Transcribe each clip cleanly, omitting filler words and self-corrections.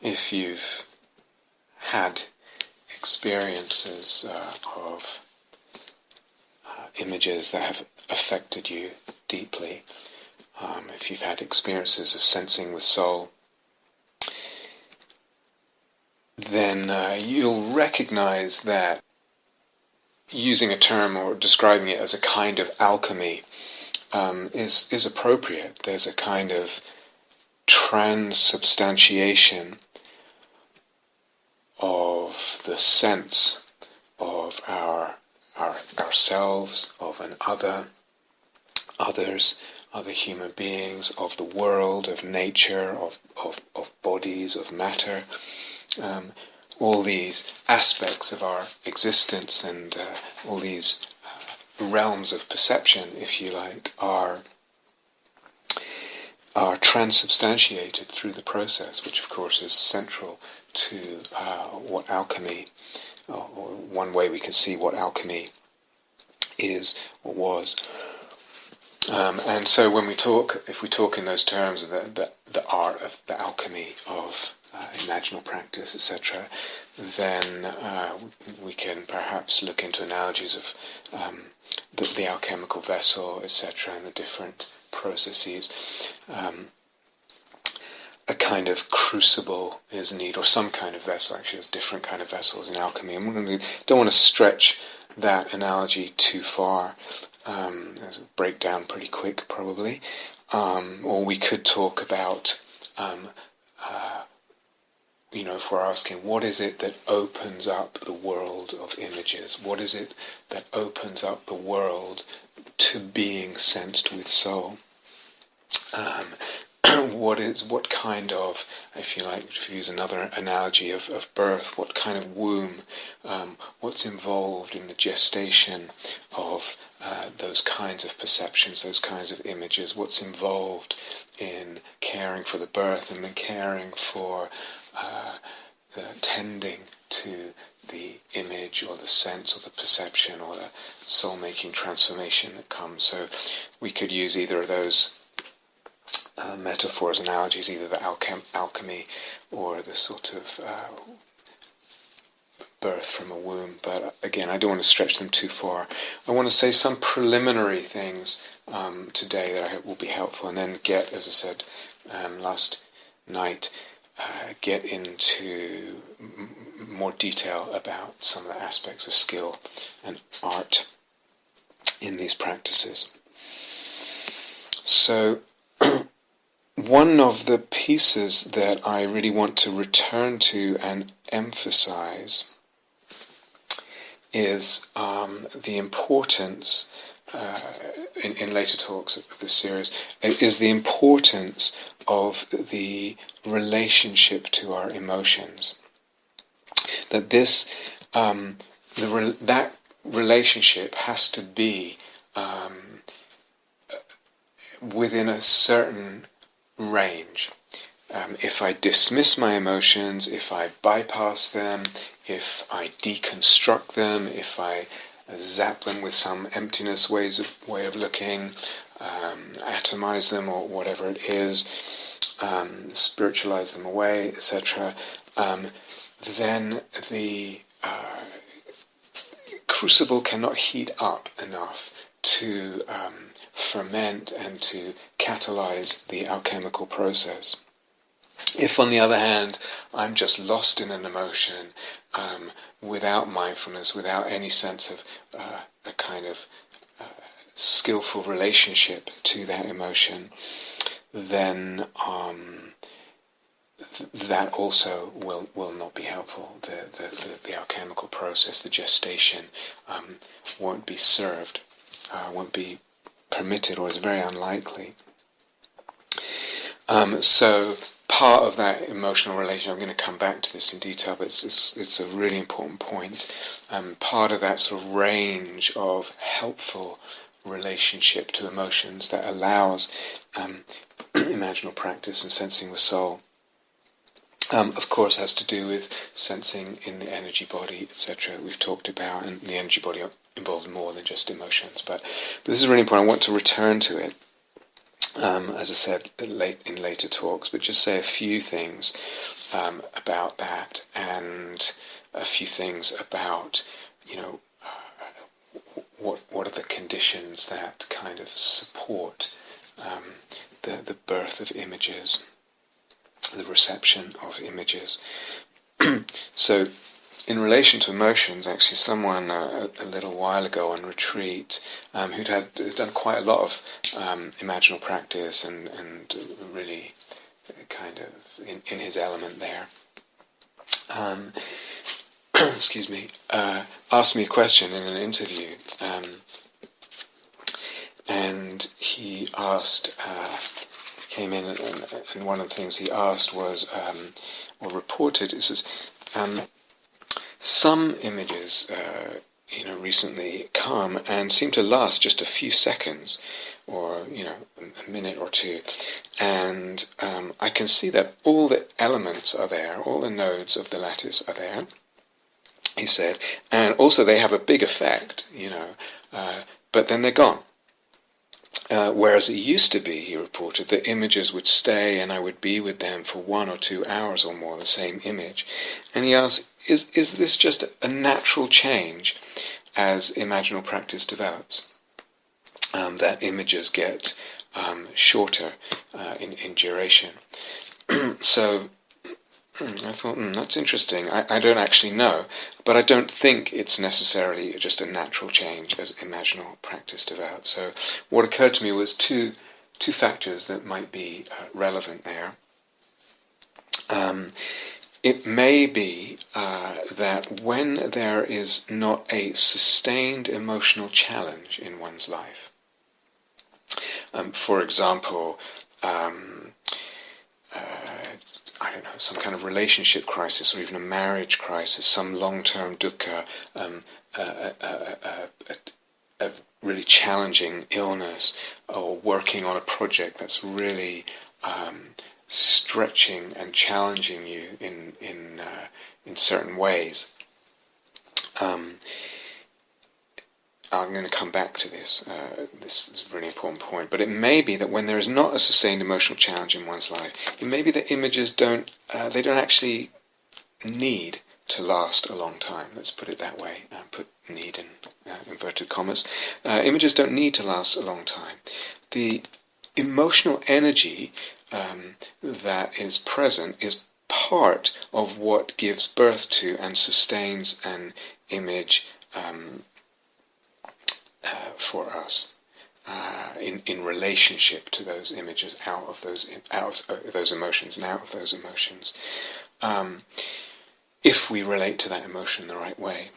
if you've had experiences of images that have affected you deeply, if you've had experiences of sensing with soul, then you'll recognize that using a term or describing it as a kind of alchemy is appropriate. There's a kind of transubstantiation of the sense of ourselves, of an other, others, other human beings, of the world, of nature, of bodies, of matter. All these aspects of our existence and all these realms of perception, if you like, are transubstantiated through the process, which of course is central to what alchemy, or one way we can see what alchemy is or was. And so when if we talk in those terms of the art of the alchemy of imaginal practice, etc., then we can perhaps look into analogies of the alchemical vessel, etc., and the different processes. A kind of crucible is needed, or some kind of vessel. Actually, there's different kind of vessels in alchemy. And don't want to stretch that analogy too far. There's a breakdown pretty quick, probably. Or we could talk about, if we're asking, what is it that opens up the world of images? What is it that opens up the world to being sensed with soul? What kind of, if you like, to use another analogy of birth, what kind of womb, what's involved in the gestation of those kinds of perceptions, those kinds of images, what's involved in caring for the birth and then caring for the tending to the image or the sense or the perception or the soul-making transformation that comes. So we could use either of those metaphors, analogies, either the alchemy or the sort of birth from a womb. But again, I don't want to stretch them too far. I want to say some preliminary things today that I hope will be helpful, and then get, as I said last night, get into more detail about some of the aspects of skill and art in these practices. So one of the pieces that I really want to return to and emphasize is the importance, in later talks of this series, is the importance of the relationship to our emotions. That that relationship has to be within a certain range. If I dismiss my emotions, if I bypass them, if I deconstruct them, if I zap them with some emptiness way of looking, atomize them or whatever it is, spiritualize them away, etc., then the crucible cannot heat up enough to ferment and to catalyze the alchemical process. If, on the other hand, I'm just lost in an emotion without mindfulness, without any sense of a kind of skillful relationship to that emotion, then that also will not be helpful. The alchemical process, the gestation, won't be served, won't be permitted, or is very unlikely. So part of that emotional relation, I'm going to come back to this in detail, but it's a really important point. Part of that sort of range of helpful relationship to emotions that allows imaginal practice and sensing with soul, of course, has to do with sensing in the energy body, etc. We've talked about, and the energy body involves more than just emotions. But this is really important. I want to return to it. as I said in later talks, but just say a few things about that, and a few things about, what are the conditions that kind of support the birth of images, the reception of images. So, in relation to emotions, actually, someone a little while ago on retreat who'd done quite a lot of imaginal practice and really kind of in his element there, excuse me, asked me a question in an interview, and he asked, came in, and one of the things he asked was, or reported, it says, some images, recently come and seem to last just a few seconds, or a minute or two, and I can see that all the elements are there, all the nodes of the lattice are there, he said, and also they have a big effect, but then they're gone. Whereas it used to be, he reported, that images would stay and I would be with them for 1 or 2 hours or more, the same image. And he asked, is this just a natural change as imaginal practice develops? That images get shorter in duration. So I thought, that's interesting. I don't actually know, but I don't think it's necessarily just a natural change as imaginal practice develops. So what occurred to me was two factors that might be relevant there. It may be that when there is not a sustained emotional challenge in one's life, for example, I don't know, some kind of relationship crisis or even a marriage crisis, some long-term dukkha, a really challenging illness, or working on a project that's really stretching and challenging you in certain ways. I'm going to come back to this. This is a really important point. But it may be that when there is not a sustained emotional challenge in one's life, it may be that images don't actually need to last a long time. Let's put it that way. Put need in inverted commas. Images don't need to last a long time. The emotional energy that is present is part of what gives birth to and sustains an image for us in relationship to those images, out of those emotions and out of those emotions, if we relate to that emotion in the right way.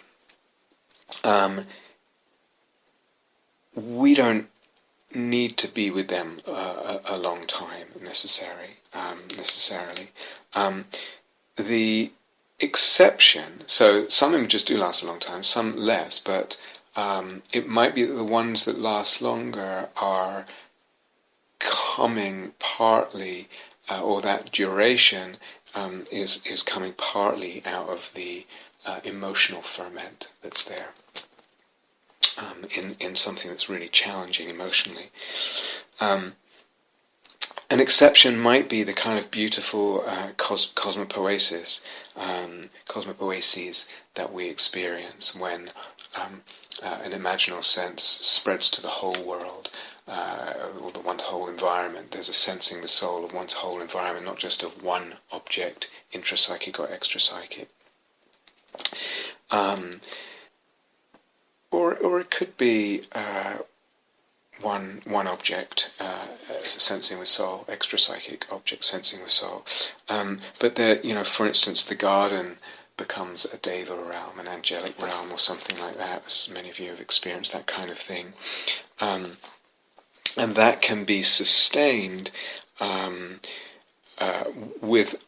We don't need to be with them a long time necessarily. The exception, so some images do last a long time, some less, but it might be that the ones that last longer are coming partly, or that duration is coming partly out of the emotional ferment that's there in something that's really challenging emotionally. An exception might be the kind of beautiful cosmopoesis, cosmopoeses that we experience when an imaginal sense spreads to the whole world, or the one whole environment. There's a sensing the soul of one's whole environment, not just of one object, intrapsychic or extrapsychic. Or it could be one object sensing with soul, extrapsychic object sensing with soul. But there, for instance, the garden becomes a deva realm, an angelic realm, or something like that, as many of you have experienced that kind of thing. And that can be sustained with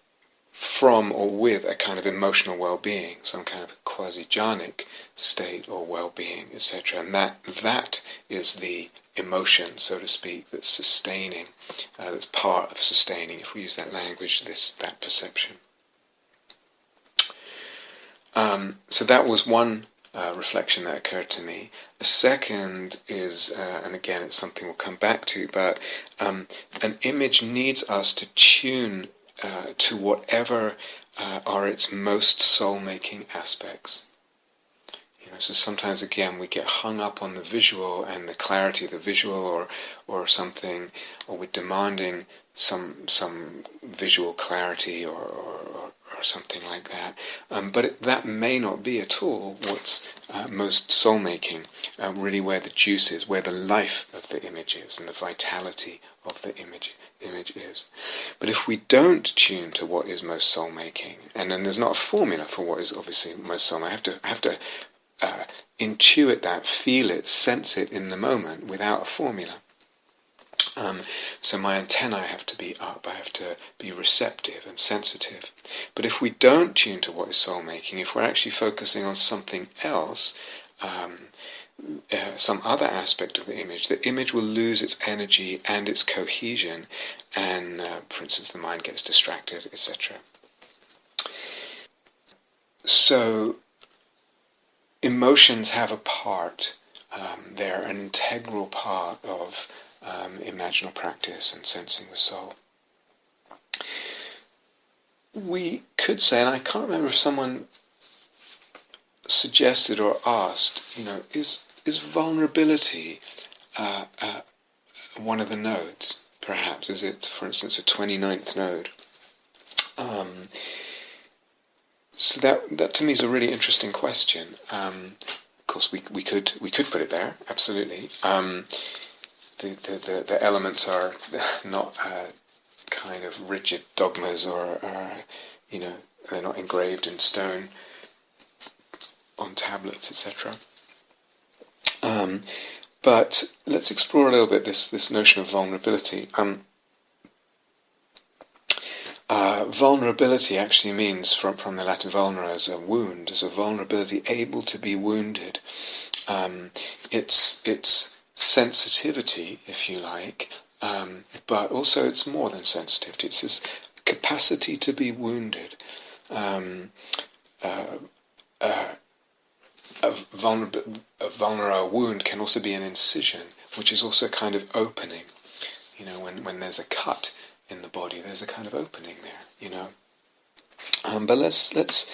a kind of emotional well-being, some kind of quasi-jhanic state or well-being, etc. And that is the emotion, so to speak, that's sustaining, that's part of sustaining, if we use that language, that perception. So that was one reflection that occurred to me. The second is, and again it's something we'll come back to, but an image needs us to tune to whatever are its most soul-making aspects. So sometimes again we get hung up on the visual and the clarity of the visual, or something, or we're demanding some visual clarity or something like that. But that may not be at all what's most soul-making, really where the juice is, where the life of the image is, and the vitality of the image is. But if we don't tune to what is most soul-making, and then there's not a formula for what is obviously most soul-making, I have to intuit that, feel it, sense it in the moment without a formula. So my antennae have to be up, I have to be receptive and sensitive. But if we don't tune to what is soul-making, if we're actually focusing on something else, some other aspect of the image will lose its energy and its cohesion, and for instance the mind gets distracted, etc. So emotions have a part, they're an integral part of imaginal practice and sensing the soul. We could say, and I can't remember if someone suggested or asked, is vulnerability one of the nodes, perhaps? Is it, for instance, a 29th node? So that to me is a really interesting question. Of course, we could put it there, absolutely. The elements are not kind of rigid dogmas, or they're not engraved in stone on tablets, etc. But let's explore a little bit this notion of vulnerability. Vulnerability actually means, from the Latin vulnera, as a wound, as a vulnerability, able to be wounded. It's sensitivity, if you like, but also it's more than sensitivity. It's this capacity to be wounded. A vulnerable wound can also be an incision, which is also a kind of opening. When there's a cut in the body, there's a kind of opening there. But let's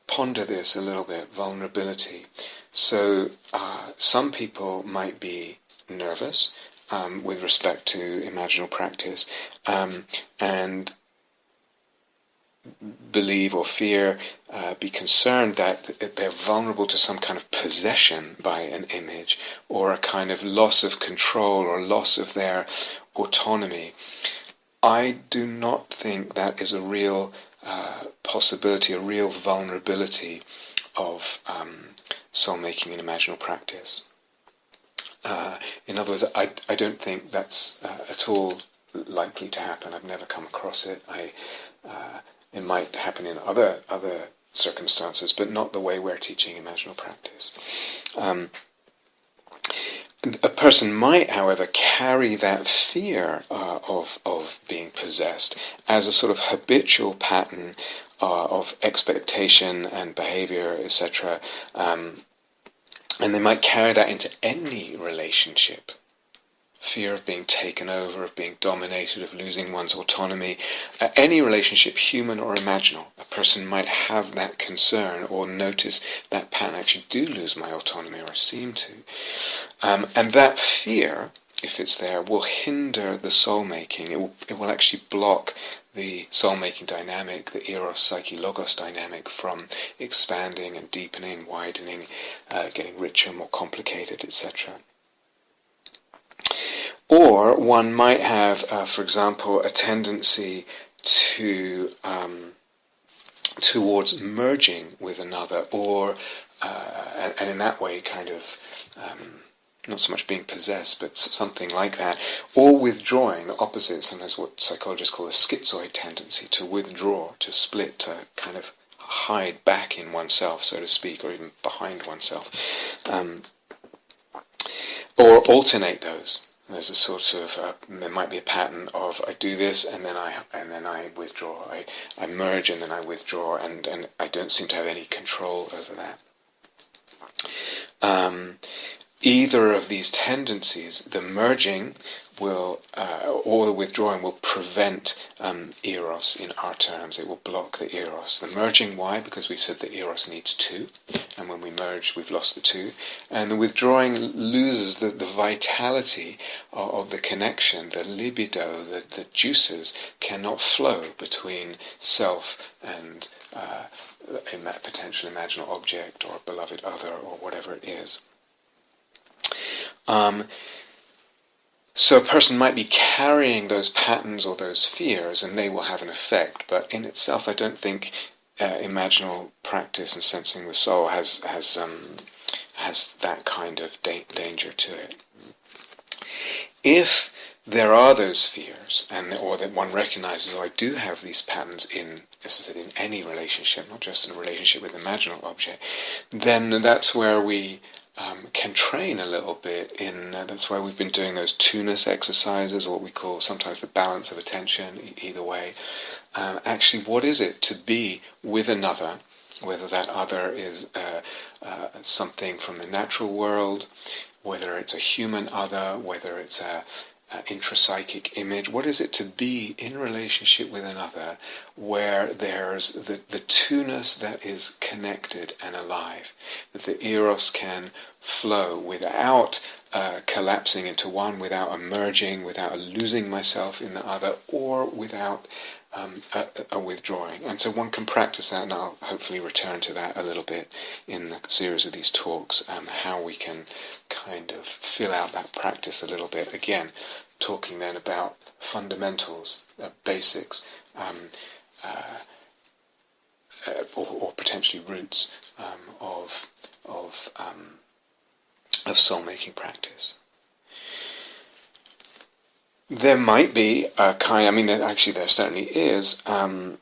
ponder this a little bit. Vulnerability. So some people might be nervous with respect to imaginal practice, and believe or fear, be concerned that they're vulnerable to some kind of possession by an image, or a kind of loss of control or loss of their autonomy. I do not think that is a real possibility, a real vulnerability of soul-making in imaginal practice. In other words, I don't think that's at all likely to happen. I've never come across it. It might happen in other circumstances, but not the way we're teaching imaginal practice. A person might, however, carry that fear of being possessed as a sort of habitual pattern of expectation and behavior, etc. And they might carry that into any relationship. Fear of being taken over, of being dominated, of losing one's autonomy. Any relationship, human or imaginal, a person might have that concern or notice that pattern. I actually do lose my autonomy, or seem to. And that fear, if it's there, will hinder the soul-making. It will actually block the soul-making dynamic, the eros, psyche, logos dynamic, from expanding and deepening, widening, getting richer, more complicated, etc. Or one might have, for example, a tendency to towards merging with another, or and in that way kind of not so much being possessed, but something like that, or withdrawing, the opposite, sometimes what psychologists call a schizoid tendency, to withdraw, to split, to kind of hide back in oneself, so to speak, or even behind oneself, or alternate those. There's a sort of there might be a pattern of I do this and then I withdraw. I merge and then I withdraw, and I don't seem to have any control over that. Either of these tendencies, the merging will, or the withdrawing will prevent eros in our terms. It will block the eros. The merging, why? Because we've said that eros needs two, and when we merge, we've lost the two. And the withdrawing loses the vitality of the connection, the libido, the juices cannot flow between self and a potential imaginal object or a beloved other or whatever it is. So a person might be carrying those patterns or those fears, and they will have an effect. But in itself, I don't think imaginal practice and sensing the soul has that kind of danger to it. If there are those fears, or that one recognizes, I do have these patterns in, as I said, in any relationship, not just in a relationship with an imaginal object, then that's where we can train a little bit in, that's why we've been doing those twoness exercises, or what we call sometimes the balance of attention, either way. Actually, what is it to be with another, whether that other is something from the natural world, whether it's a human other, whether it's a intrapsychic image. What is it to be in relationship with another where there's the twoness that is connected and alive, that the eros can flow without collapsing into one, without emerging, without losing myself in the other, or without a withdrawing. And so one can practice that, and I'll hopefully return to that a little bit in the series of these talks, how we can kind of fill out that practice a little bit. Again, talking then about fundamentals, basics, or potentially roots of soul-making practice. There might be a kind, there certainly is a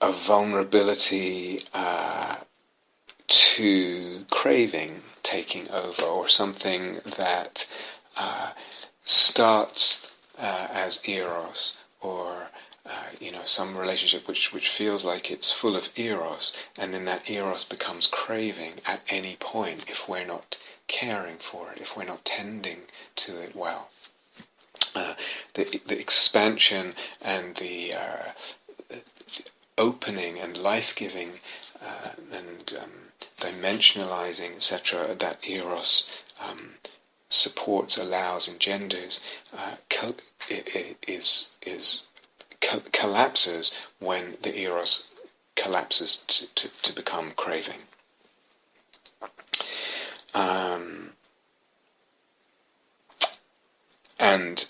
vulnerability to craving taking over, or something that starts as eros, or some relationship which feels like it's full of eros, and then that eros becomes craving at any point if we're not caring for it, if we're not tending to it well. The expansion and the opening and life-giving and dimensionalizing, etc., that eros supports, allows, engenders, collapses when the eros collapses to become craving. And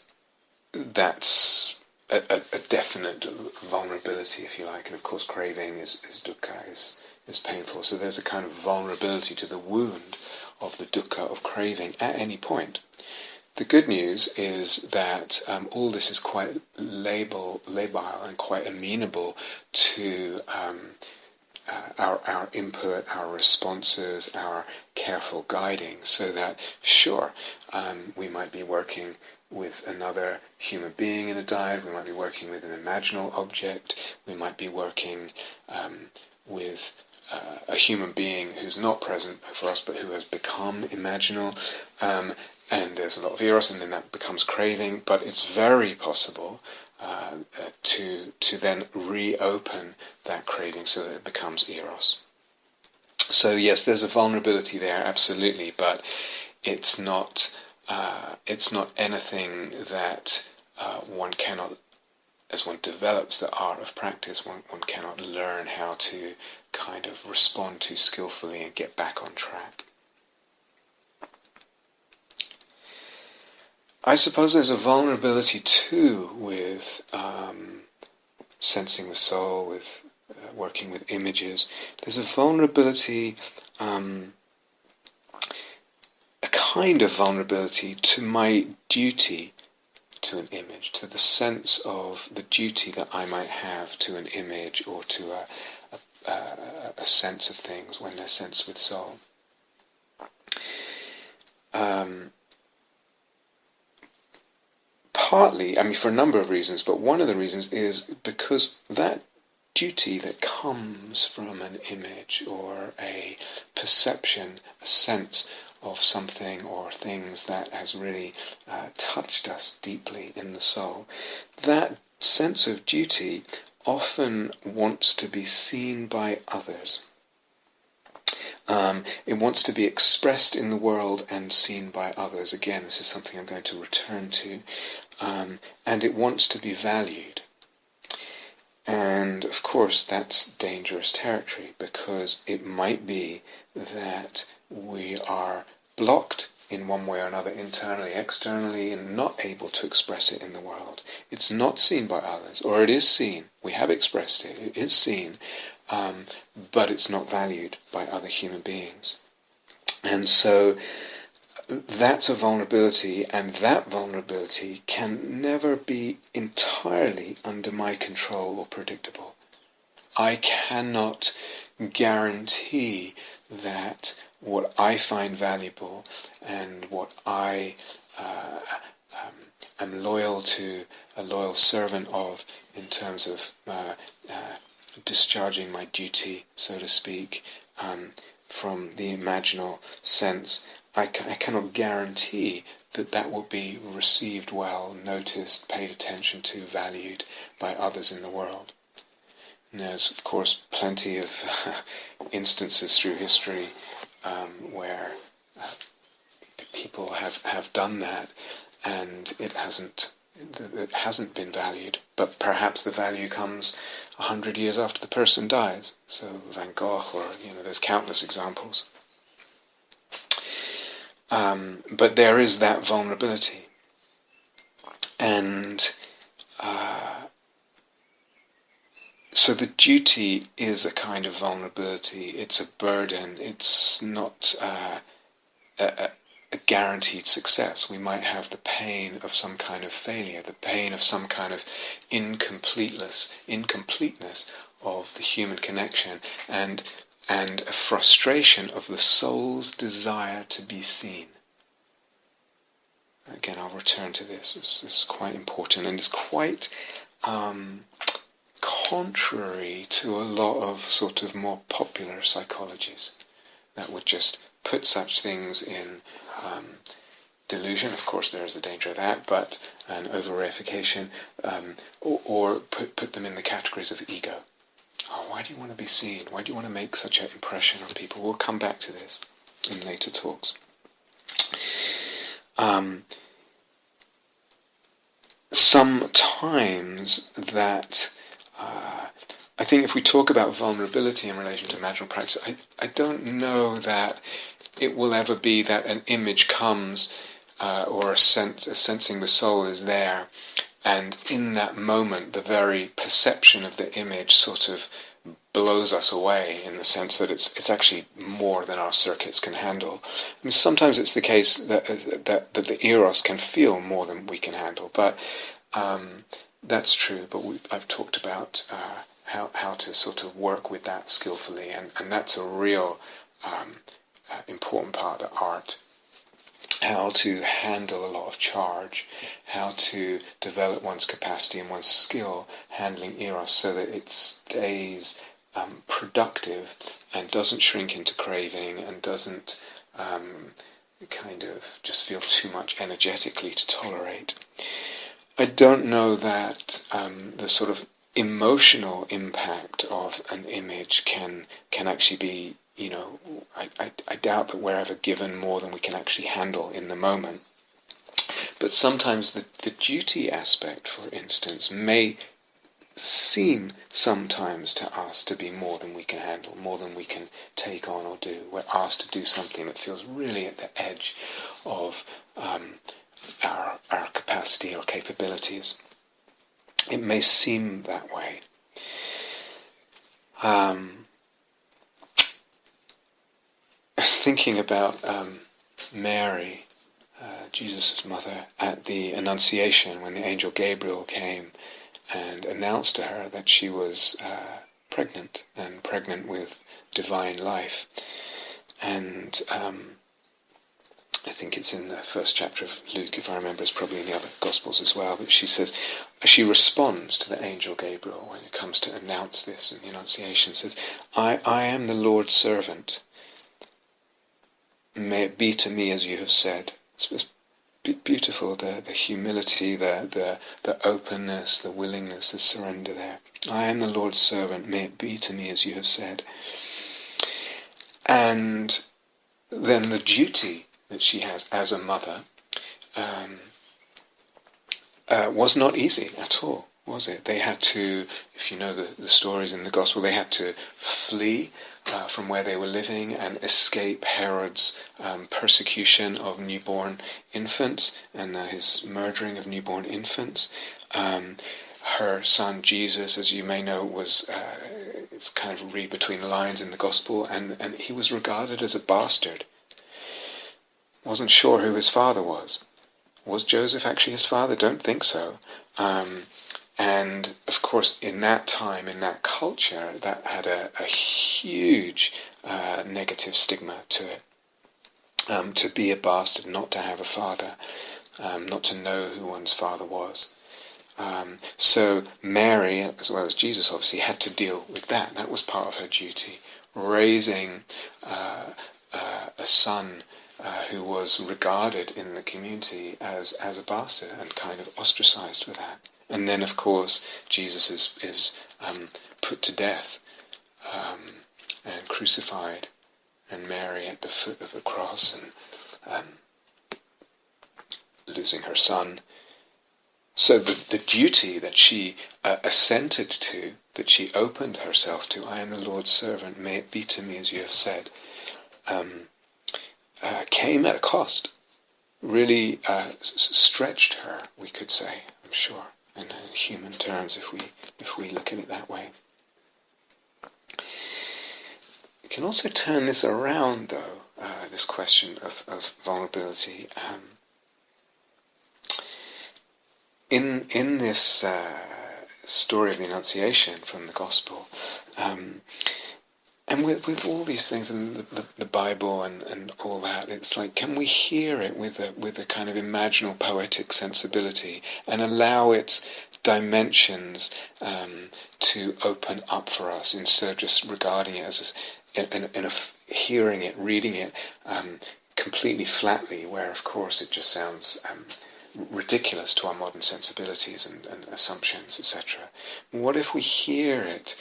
that's a definite vulnerability, if you like. And of course, craving is dukkha, is painful. So there's a kind of vulnerability to the wound of the dukkha of craving at any point. The good news is that all this is quite labile and quite amenable to our input, our responses, our careful guiding, so that, sure, we might be working with another human being in a diet, we might be working with an imaginal object, we might be working with a human being who's not present for us but who has become imaginal, and there's a lot of eros, and then that becomes craving, but it's very possible to then reopen that craving so that it becomes eros. So yes, there's a vulnerability there, absolutely, but it's not anything that one cannot, as one develops the art of practice, one cannot learn how to kind of respond to skillfully and get back on track. I suppose there's a vulnerability too with sensing the soul, with working with images. There's a vulnerability, a kind of vulnerability to my duty to an image, to the sense of the duty that I might have to an image, or to a sense of things when they're sensed with soul. Partly, for a number of reasons, but one of the reasons is because that duty that comes from an image or a perception, a sense of something or things that has really touched us deeply in the soul, that sense of duty often wants to be seen by others. It wants to be expressed in the world and seen by others. Again, this is something I'm going to return to. And it wants to be valued. And of course that's dangerous territory, because it might be that we are blocked in one way or another, internally, externally, and not able to express it in the world. It's not seen by others, or it is seen. We have expressed it, it is seen, but it's not valued by other human beings. And so that's a vulnerability, and that vulnerability can never be entirely under my control or predictable. I cannot guarantee that what I find valuable and what I am loyal to, a loyal servant of, in terms of discharging my duty, so to speak, from the imaginal sense, I cannot guarantee that that will be received well, noticed, paid attention to, valued by others in the world. And there's, of course, plenty of instances through history where people have done that, and it hasn't been valued. But perhaps the value comes 100 years after the person dies. So Van Gogh, or there's countless examples. But there is that vulnerability, and so the duty is a kind of vulnerability. It's a burden. It's not a guaranteed success. We might have the pain of some kind of failure, the pain of some kind of incompleteness of the human connection, and a frustration of the soul's desire to be seen. Again, I'll return to this. This is quite important, and it's quite contrary to a lot of sort of more popular psychologies that would just put such things in delusion. Of course, there is a danger of that, but an over-reification, or put them in the categories of ego. Oh, why do you want to be seen? Why do you want to make such an impression on people? We'll come back to this in later talks. Sometimes that, I think if we talk about vulnerability in relation to imaginal practice, I don't know that it will ever be that an image comes, or a sensing the soul is there, and in that moment the very perception of the image sort of blows us away, in the sense that it's actually more than our circuits can handle. I mean, sometimes it's the case that the eros can feel more than we can handle, but that's true. But I've talked about how to sort of work with that skillfully, and that's a real important part of art. How to handle a lot of charge, how to develop one's capacity and one's skill handling eros so that it stays productive and doesn't shrink into craving and doesn't kind of just feel too much energetically to tolerate. I don't know that the sort of emotional impact of an image can actually be, I doubt that we're ever given more than we can actually handle in the moment. But sometimes the duty aspect, for instance, may seem sometimes to us to be more than we can handle, more than we can take on or do. We're asked to do something that feels really at the edge of our capacity or capabilities. It may seem that way. I was thinking about Mary, Jesus' mother, at the Annunciation, when the angel Gabriel came and announced to her that she was pregnant, and pregnant with divine life. And I think it's in the first chapter of Luke, if I remember. It's probably in the other Gospels as well. But she says, she responds to the angel Gabriel when it comes to announce this in the Annunciation. Says, I am the Lord's servant. May it be to me as you have said. It's beautiful, the humility, the openness, the willingness, the surrender there. I am the Lord's servant. May it be to me as you have said. And then the duty that she has as a mother was not easy at all, was it? They had to, if you know the stories in the Gospel, they had to flee from where they were living and escape Herod's persecution of newborn infants and his murdering of newborn infants. Her son Jesus, as you may know, was, it's kind of read between the lines in the Gospel, and he was regarded as a bastard. Wasn't sure who his father was. Was Joseph actually his father? Don't think so. And of course, in that time, in that culture, that had a huge negative stigma to it. To be a bastard, not to have a father, not to know who one's father was. So Mary, as well as Jesus, obviously had to deal with that. That was part of her duty, raising a son who was regarded in the community as a bastard and kind of ostracized for that. And then, of course, Jesus is put to death and crucified, and Mary at the foot of the cross and losing her son. So the duty that she assented to, that she opened herself to, I am the Lord's servant, may it be to me as you have said, came at a cost. Really stretched her, we could say, I'm sure, in human terms, if we look at it that way. You can also turn this around, though, this question of vulnerability. In this story of the Annunciation from the Gospel, and with all these things in the Bible and all that, it's like, can we hear it with a kind of imaginal poetic sensibility and allow its dimensions to open up for us, instead of just regarding it as hearing it, reading it completely flatly, where of course it just sounds ridiculous to our modern sensibilities and assumptions, etc. What if we hear it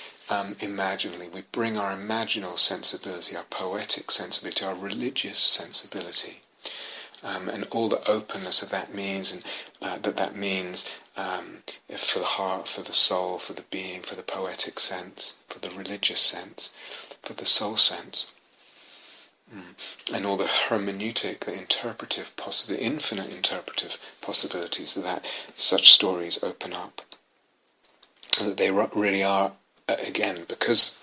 imaginally? We bring our imaginal sensibility, our poetic sensibility, our religious sensibility, and all the openness of that means, and that means for the heart, for the soul, for the being, for the poetic sense, for the religious sense, for the soul sense. And all the hermeneutic, the interpretive infinite interpretive possibilities that such stories open up. And that they really are, again, because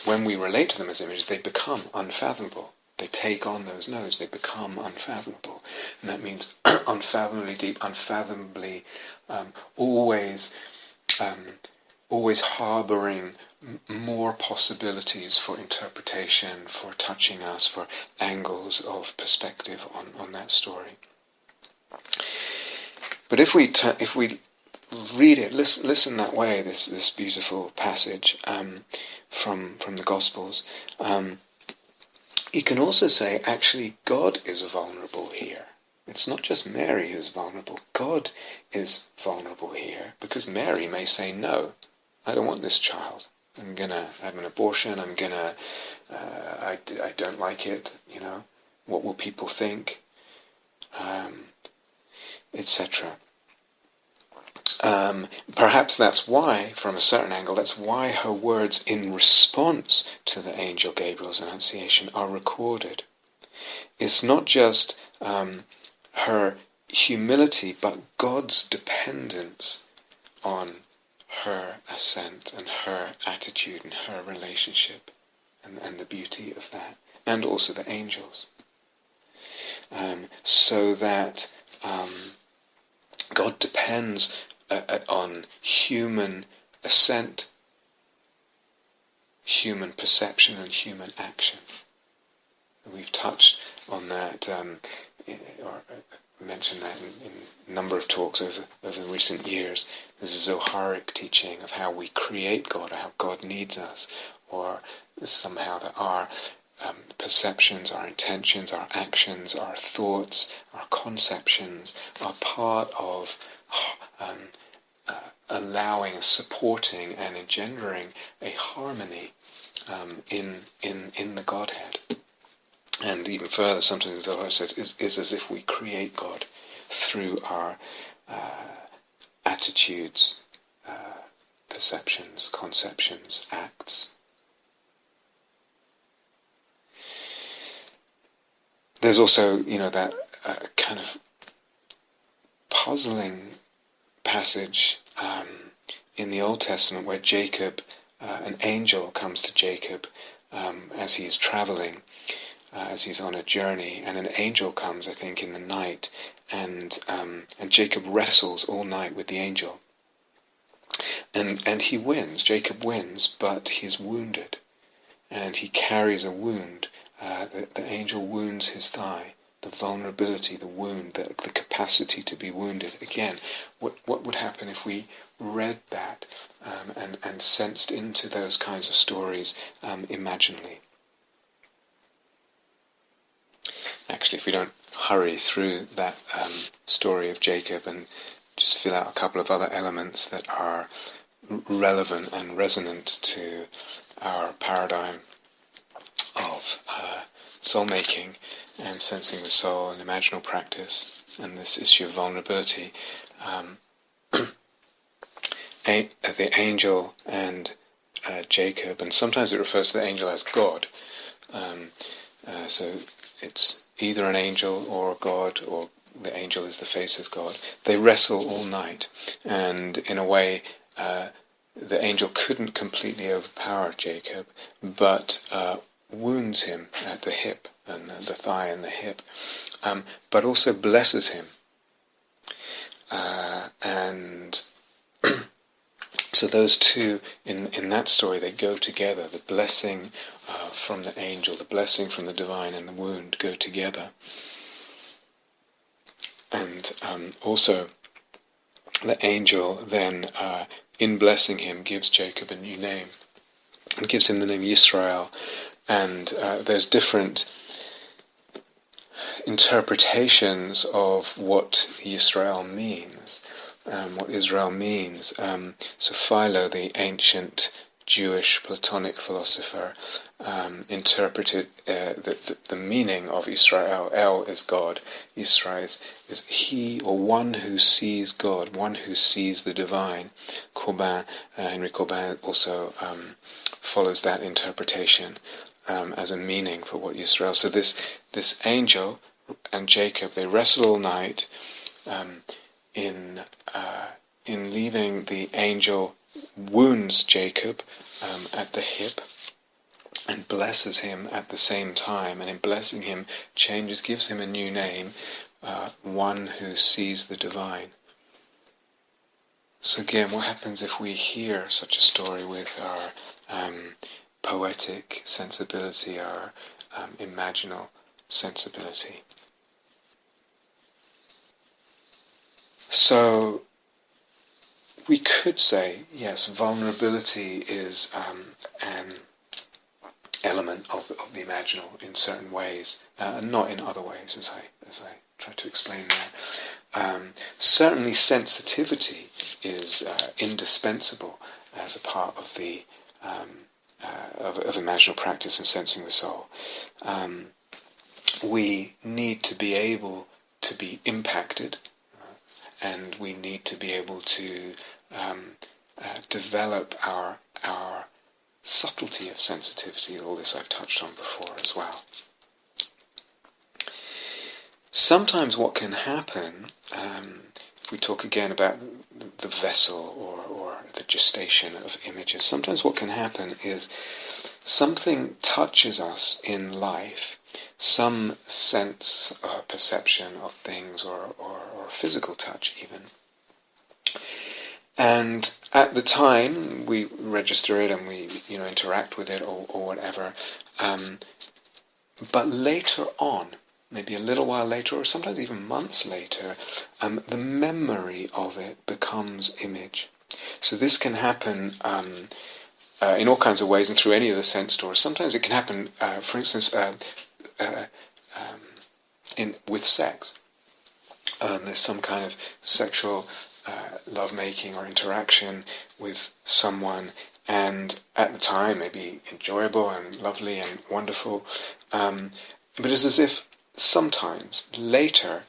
when we relate to them as images, they become unfathomable. They take on those nodes, they become unfathomable. And that means unfathomably deep, unfathomably always harbouring more possibilities for interpretation, for touching us, for angles of perspective on that story. But if we read it, listen that way, this beautiful passage from the Gospels, you can also say, actually, God is vulnerable here. It's not just Mary who's vulnerable. God is vulnerable here, because Mary may say, no, I don't want this child. I'm going to have an abortion. I don't like it, what will people think, etc. Perhaps that's why, from a certain angle, that's why her words in response to the angel Gabriel's Annunciation are recorded. It's not just her humility, but God's dependence on her assent and her attitude and her relationship and the beauty of that, and also the angels. So that God depends on human assent, human perception and human action. We've touched on that or mentioned that in a number of talks over recent years. There's a Zoharic teaching of how we create God, or how God needs us, or somehow that our perceptions, our intentions, our actions, our thoughts, our conceptions are part of allowing, supporting, and engendering a harmony in the Godhead. And even further, sometimes the Zohar says, is as if we create God through our attitudes, perceptions, conceptions, acts. There's also, that kind of puzzling passage in the Old Testament where Jacob, an angel comes to Jacob as he's traveling, as he's on a journey, and an angel comes, I think, in the night, and Jacob wrestles all night with the angel, and he wins. Jacob wins, but he's wounded, and he carries a wound. The angel wounds his thigh. The vulnerability, the wound, the capacity to be wounded. Again, what would happen if we read that and sensed into those kinds of stories imaginally? Actually, if we don't hurry through that story of Jacob and just fill out a couple of other elements that are relevant and resonant to our paradigm of soul-making and sensing the soul and imaginal practice, and this issue of vulnerability, the angel and Jacob, and sometimes it refers to the angel as God. So it's either an angel or a God, or the angel is the face of God. They wrestle all night, and in a way, the angel couldn't completely overpower Jacob, but wounds him at the hip, and the thigh and the hip, but also blesses him. And so those two, in that story, they go together. The blessing from the angel, the blessing from the divine, and the wound go together. And also, the angel then, in blessing him, gives Jacob a new name, and gives him the name Yisrael. And there's different interpretations of what Yisrael means, what Israel means. So Philo, the ancient Jewish Platonic philosopher, interpreted the meaning of Israel. El is God. Yisrael is he, or one who sees God, one who sees the divine. Henry Corbin also follows that interpretation as a meaning for what Yisrael. So this angel and Jacob, they wrestle all night. In leaving, the angel wounds Jacob at the hip and blesses him at the same time, and in blessing him gives him a new name, one who sees the divine. So again, what happens if we hear such a story with our poetic sensibility, our imaginal sensibility? So we could say, yes, vulnerability is an element of the imaginal in certain ways, and not in other ways, as I try to explain there. Certainly, sensitivity is indispensable as a part of the of imaginal practice and sensing the soul. We need to be able to be impacted, and we need to be able to develop our subtlety of sensitivity. All this I've touched on before as well. Sometimes what can happen, if we talk again about the vessel or the gestation of images, sometimes what can happen is something touches us in life, some sense or perception of things, or physical touch even. And at the time we register it and we interact with it or whatever. But later on, maybe a little while later, or sometimes even months later, the memory of it becomes image. So this can happen in all kinds of ways and through any of the sense doors. Sometimes it can happen, for instance, with sex. There's some kind of sexual love-making or interaction with someone, and at the time may be enjoyable and lovely and wonderful, but it's as if sometimes later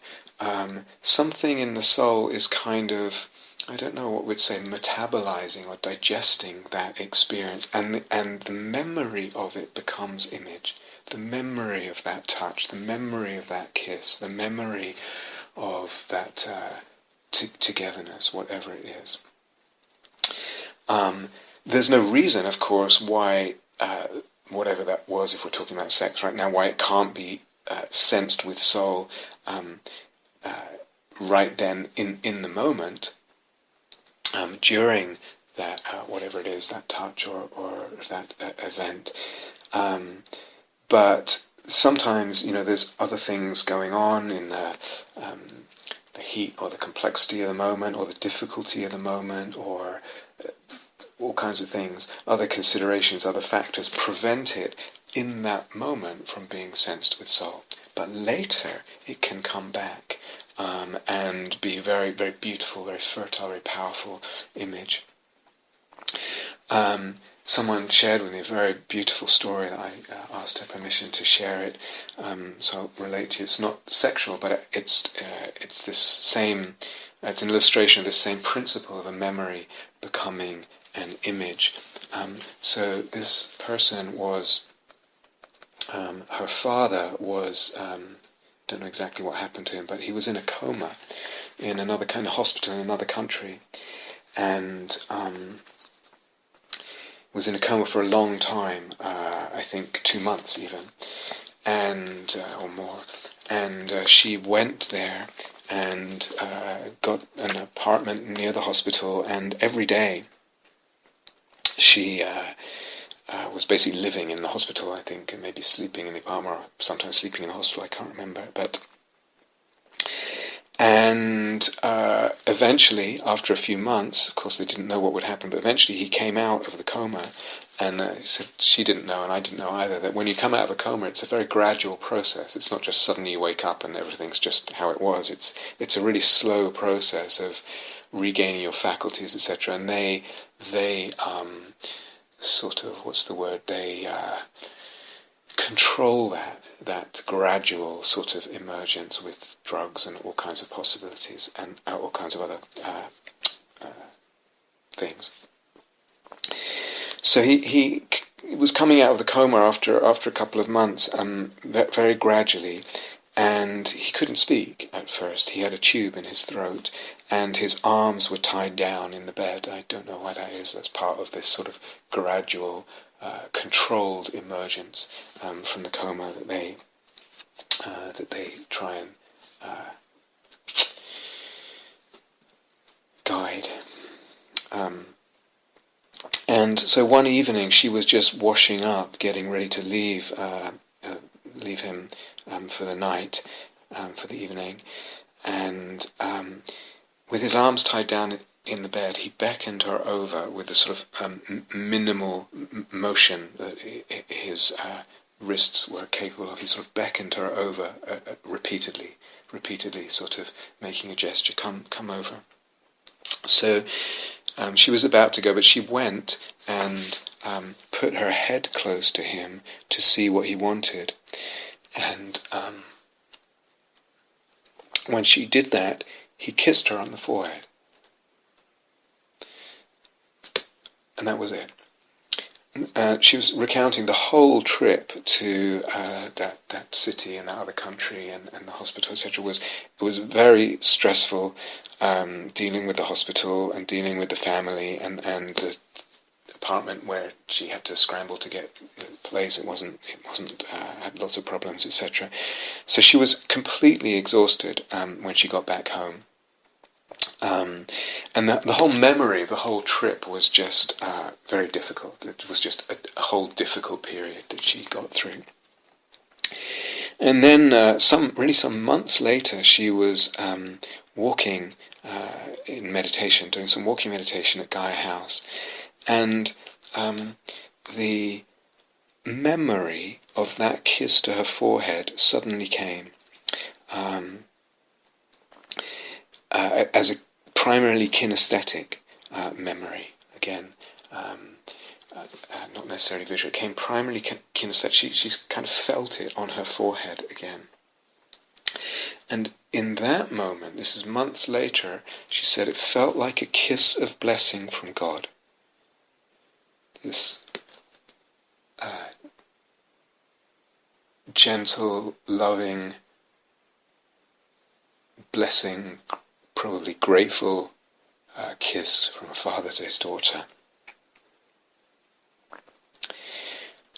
something in the soul is kind of, I don't know what we'd say, metabolizing or digesting that experience, and the memory of it becomes image. The memory of that touch, the memory of that kiss, the memory of that togetherness, whatever it is. There's no reason, of course, why whatever that was, if we're talking about sex right now, why it can't be sensed with soul right then in the moment, during that whatever it is, that touch or that event. But sometimes, there's other things going on in the heat or the complexity of the moment or the difficulty of the moment, or all kinds of things, other considerations, other factors prevent it in that moment from being sensed with soul. But later it can come back and be very, very beautiful, very fertile, very powerful image. Someone shared with me a very beautiful story that I asked her permission to share it, so I'll relate to you. It's not sexual, but it's this same, it's an illustration of this same principle of a memory becoming an image. So this person was, her father was, don't know exactly what happened to him, but he was in a coma in another kind of hospital in another country, and was in a coma for a long time, I think 2 months even, and or more. And she went there and got an apartment near the hospital, and every day she was basically living in the hospital, I think, and maybe sleeping in the apartment, or sometimes sleeping in the hospital, I can't remember. And eventually, after a few months, of course they didn't know what would happen, but eventually he came out of the coma, and she didn't know, and I didn't know either, that when you come out of a coma, it's a very gradual process. It's not just suddenly you wake up and everything's just how it was. It's a really slow process of regaining your faculties, etc. And they sort of, what's the word, they control that gradual sort of emergence with drugs and all kinds of possibilities and all kinds of other things. So he was coming out of the coma after a couple of months, very gradually, and he couldn't speak at first. He had a tube in his throat, and his arms were tied down in the bed. I don't know why that is. That's part of this sort of gradual, controlled emergence from the coma that they try and guide. And so one evening she was just washing up, getting ready to leave him for the night, for the evening, and with his arms tied down in the bed, he beckoned her over with a sort of minimal motion that his wrists were capable of. He sort of beckoned her over repeatedly, sort of making a gesture, come over. So she was about to go, but she went and put her head close to him to see what he wanted. And when she did that, he kissed her on the forehead. And that was it. She was recounting the whole trip to that city and that other country and the hospital, etc. It was very stressful, dealing with the hospital and dealing with the family and the apartment where she had to scramble to get a place. It wasn't had lots of problems, etc. So she was completely exhausted when she got back home. And the whole memory of the whole trip was just very difficult. It was just a whole difficult period that she got through. And then some months later, she was walking in meditation, doing some walking meditation at Gaia House, and the memory of that kiss to her forehead suddenly came as a primarily kinesthetic memory. Again, not necessarily visual. It came primarily kinesthetic. She kind of felt it on her forehead again. And in that moment, this is months later, she said it felt like a kiss of blessing from God. This gentle, loving, blessing, probably grateful kiss from a father to his daughter.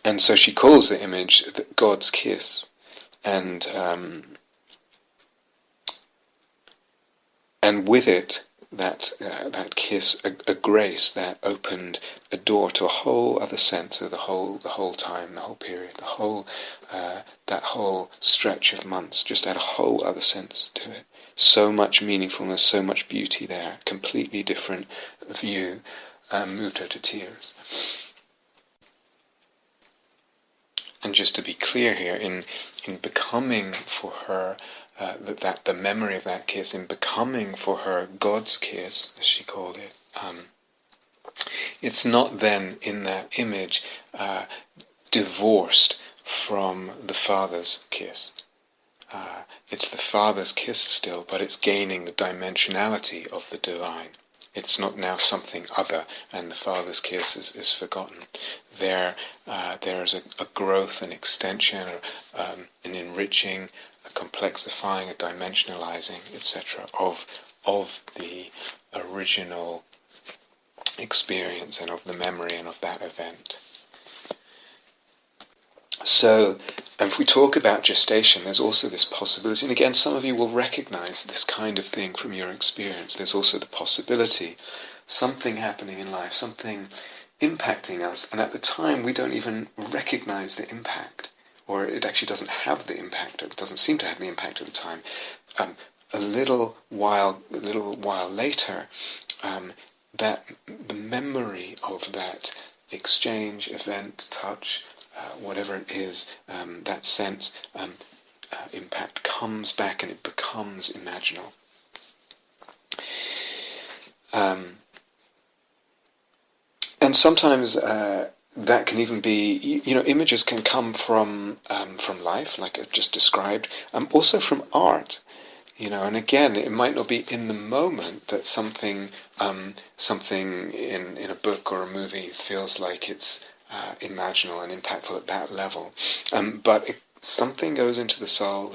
And so she calls the image God's kiss, and with it, that kiss, a grace that opened a door to a whole other sense of the whole time, the whole period, that whole stretch of months, just had a whole other sense to it. So much meaningfulness, so much beauty there, completely different view, moved her to tears. And just to be clear here, in becoming for her that the memory of that kiss, in becoming for her God's kiss, as she called it, it's not then in that image divorced from the Father's kiss. It's the Father's kiss still, but it's gaining the dimensionality of the divine. It's not now something other, and the Father's kiss is forgotten. There's a growth, an extension, an enriching, a complexifying, a dimensionalizing, etc. of the original experience and of the memory and of that event. So, if we talk about gestation, there's also this possibility, and again, some of you will recognize this kind of thing from your experience. There's also the possibility, something happening in life, something impacting us, and at the time we don't even recognize the impact, or it actually doesn't have the impact, it doesn't seem to have the impact at the time. A little while later, that the memory of that exchange, event, touch, whatever it is, that sense, impact comes back and it becomes imaginal. And sometimes that can even be, images can come from life, like I've just described, also from art. And again, it might not be in the moment that something in a book or a movie feels like it's imaginal and impactful at that level. But if something goes into the soul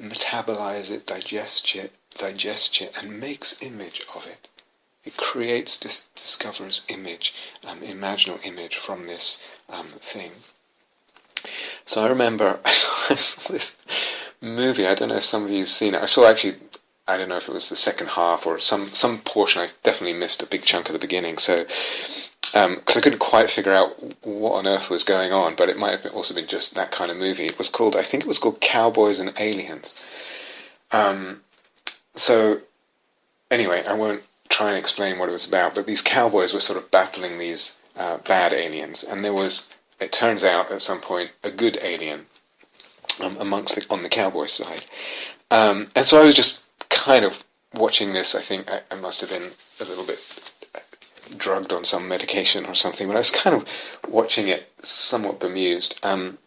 metabolizes it, digests it, and makes image of it. It creates, discovers image, imaginal image from this thing. So I remember I saw this movie. I don't know if some of you have seen it. I don't know if it was the second half or some portion. I definitely missed a big chunk of the beginning. So, because I couldn't quite figure out what on earth was going on, but it might have also been just that kind of movie. I think it was called Cowboys and Aliens. So, anyway, I won't try and explain what it was about, but these cowboys were sort of battling these bad aliens, and there was, it turns out at some point, a good alien on the cowboy side. And so I was just kind of watching this. I think I must have been a little bit drugged on some medication or something, but I was kind of watching it somewhat bemused. And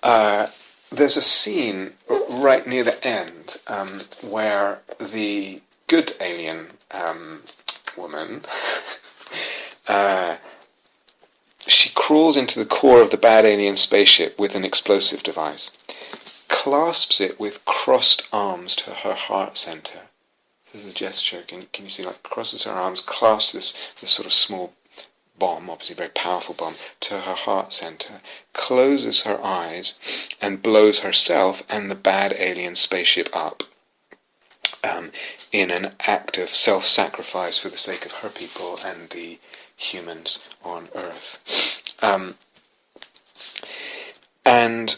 there's a scene right near the end where the good alien woman, she crawls into the core of the bad alien spaceship with an explosive device, clasps it with crossed arms to her heart center. There's a gesture. Can you see, like, crosses her arms, clasps this sort of small bomb, obviously a very powerful bomb, to her heart center, closes her eyes, and blows herself and the bad alien spaceship up in an act of self-sacrifice for the sake of her people and the humans on Earth. And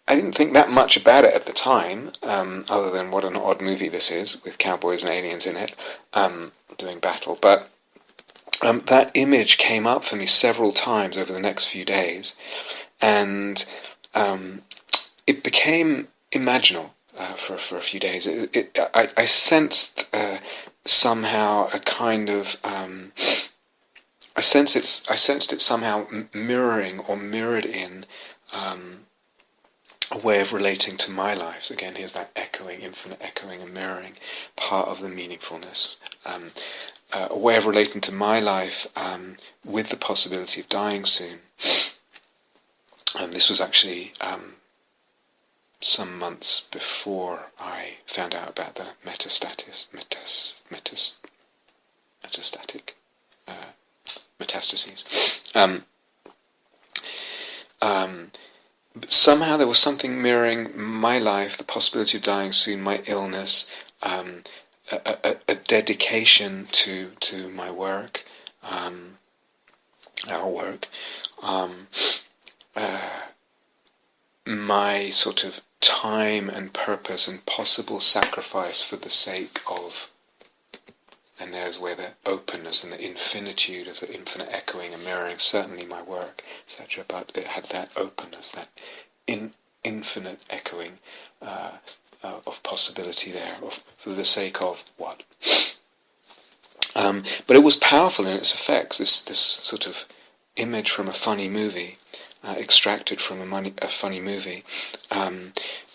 I didn't think that much about it at the time, other than what an odd movie this is, with cowboys and aliens in it, doing battle. But that image came up for me several times over the next few days, and it became imaginal for a few days. I sensed somehow a kind of I sensed it somehow mirroring or mirrored in a way of relating to my life. So again, here's that echoing, infinite echoing and mirroring, part of the meaningfulness. A way of relating to my life with the possibility of dying soon. And this was actually some months before I found out about the metastatic metastases. But somehow there was something mirroring my life, the possibility of dying soon, my illness, a dedication to my work, our work, my sort of time and purpose and possible sacrifice for the sake of, and there's where the openness and the infinitude of the infinite echoing and mirroring, certainly my work, etc., but it had that openness, that infinite echoing of possibility there, for the sake of what? But it was powerful in its effects, this sort of image from a funny movie, extracted from a funny movie,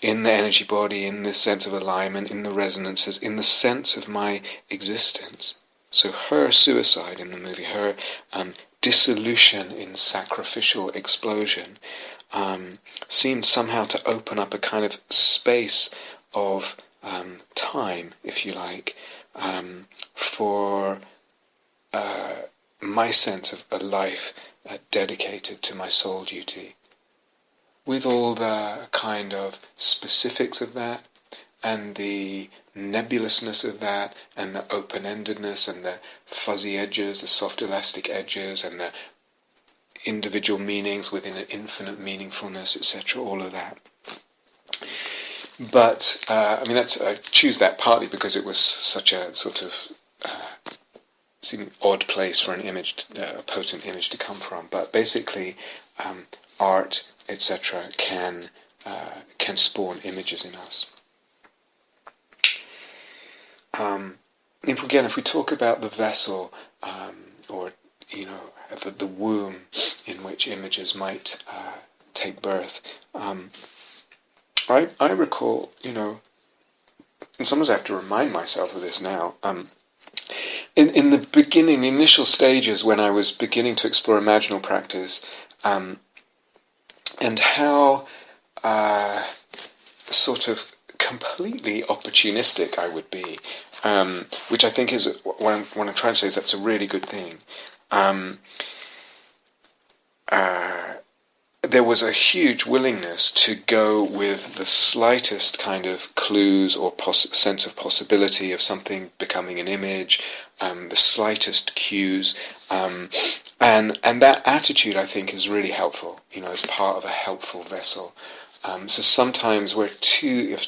in the energy body, in the sense of alignment, in the resonances, in the sense of my existence. So her suicide in the movie, her dissolution in sacrificial explosion, seemed somehow to open up a kind of space of time, if you like, for my sense of a life dedicated to my soul duty, with all the kind of specifics of that, and the nebulousness of that, and the open-endedness, and the fuzzy edges, the soft elastic edges, and the individual meanings within an infinite meaningfulness, etc., all of that. But, I choose that partly because it was such a sort of seeming odd place for an image, a potent image to come from. But basically, art, etc., can spawn images in us. If we talk about the vessel, or the womb in which images might take birth, I recall, and sometimes I have to remind myself of this now. In the beginning, the initial stages when I was beginning to explore imaginal practice, and how sort of completely opportunistic I would be, which I think is what I'm trying to say is that's a really good thing. There was a huge willingness to go with the slightest kind of clues or sense of possibility of something becoming an image, the slightest cues, and that attitude, I think, is really helpful, as part of a helpful vessel. So sometimes I've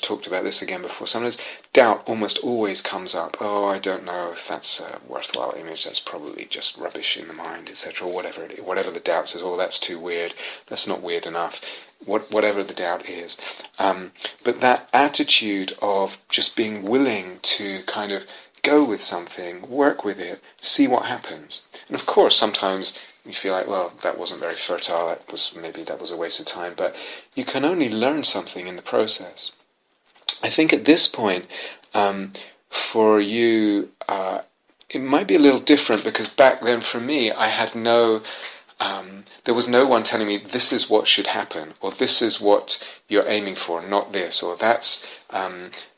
talked about this again before, sometimes doubt almost always comes up. Oh, I don't know if that's a worthwhile image, that's probably just rubbish in the mind, etc., or whatever the doubt says, oh, that's too weird, that's not weird enough, whatever the doubt is. But that attitude of just being willing to kind of go with something, work with it, see what happens. And of course, sometimes you feel like, well, that wasn't very fertile, that was a waste of time, but you can only learn something in the process. I think at this point, for you, it might be a little different, because back then for me, I had there was no one telling me this is what should happen, or this is what you're aiming for, not this, or that's,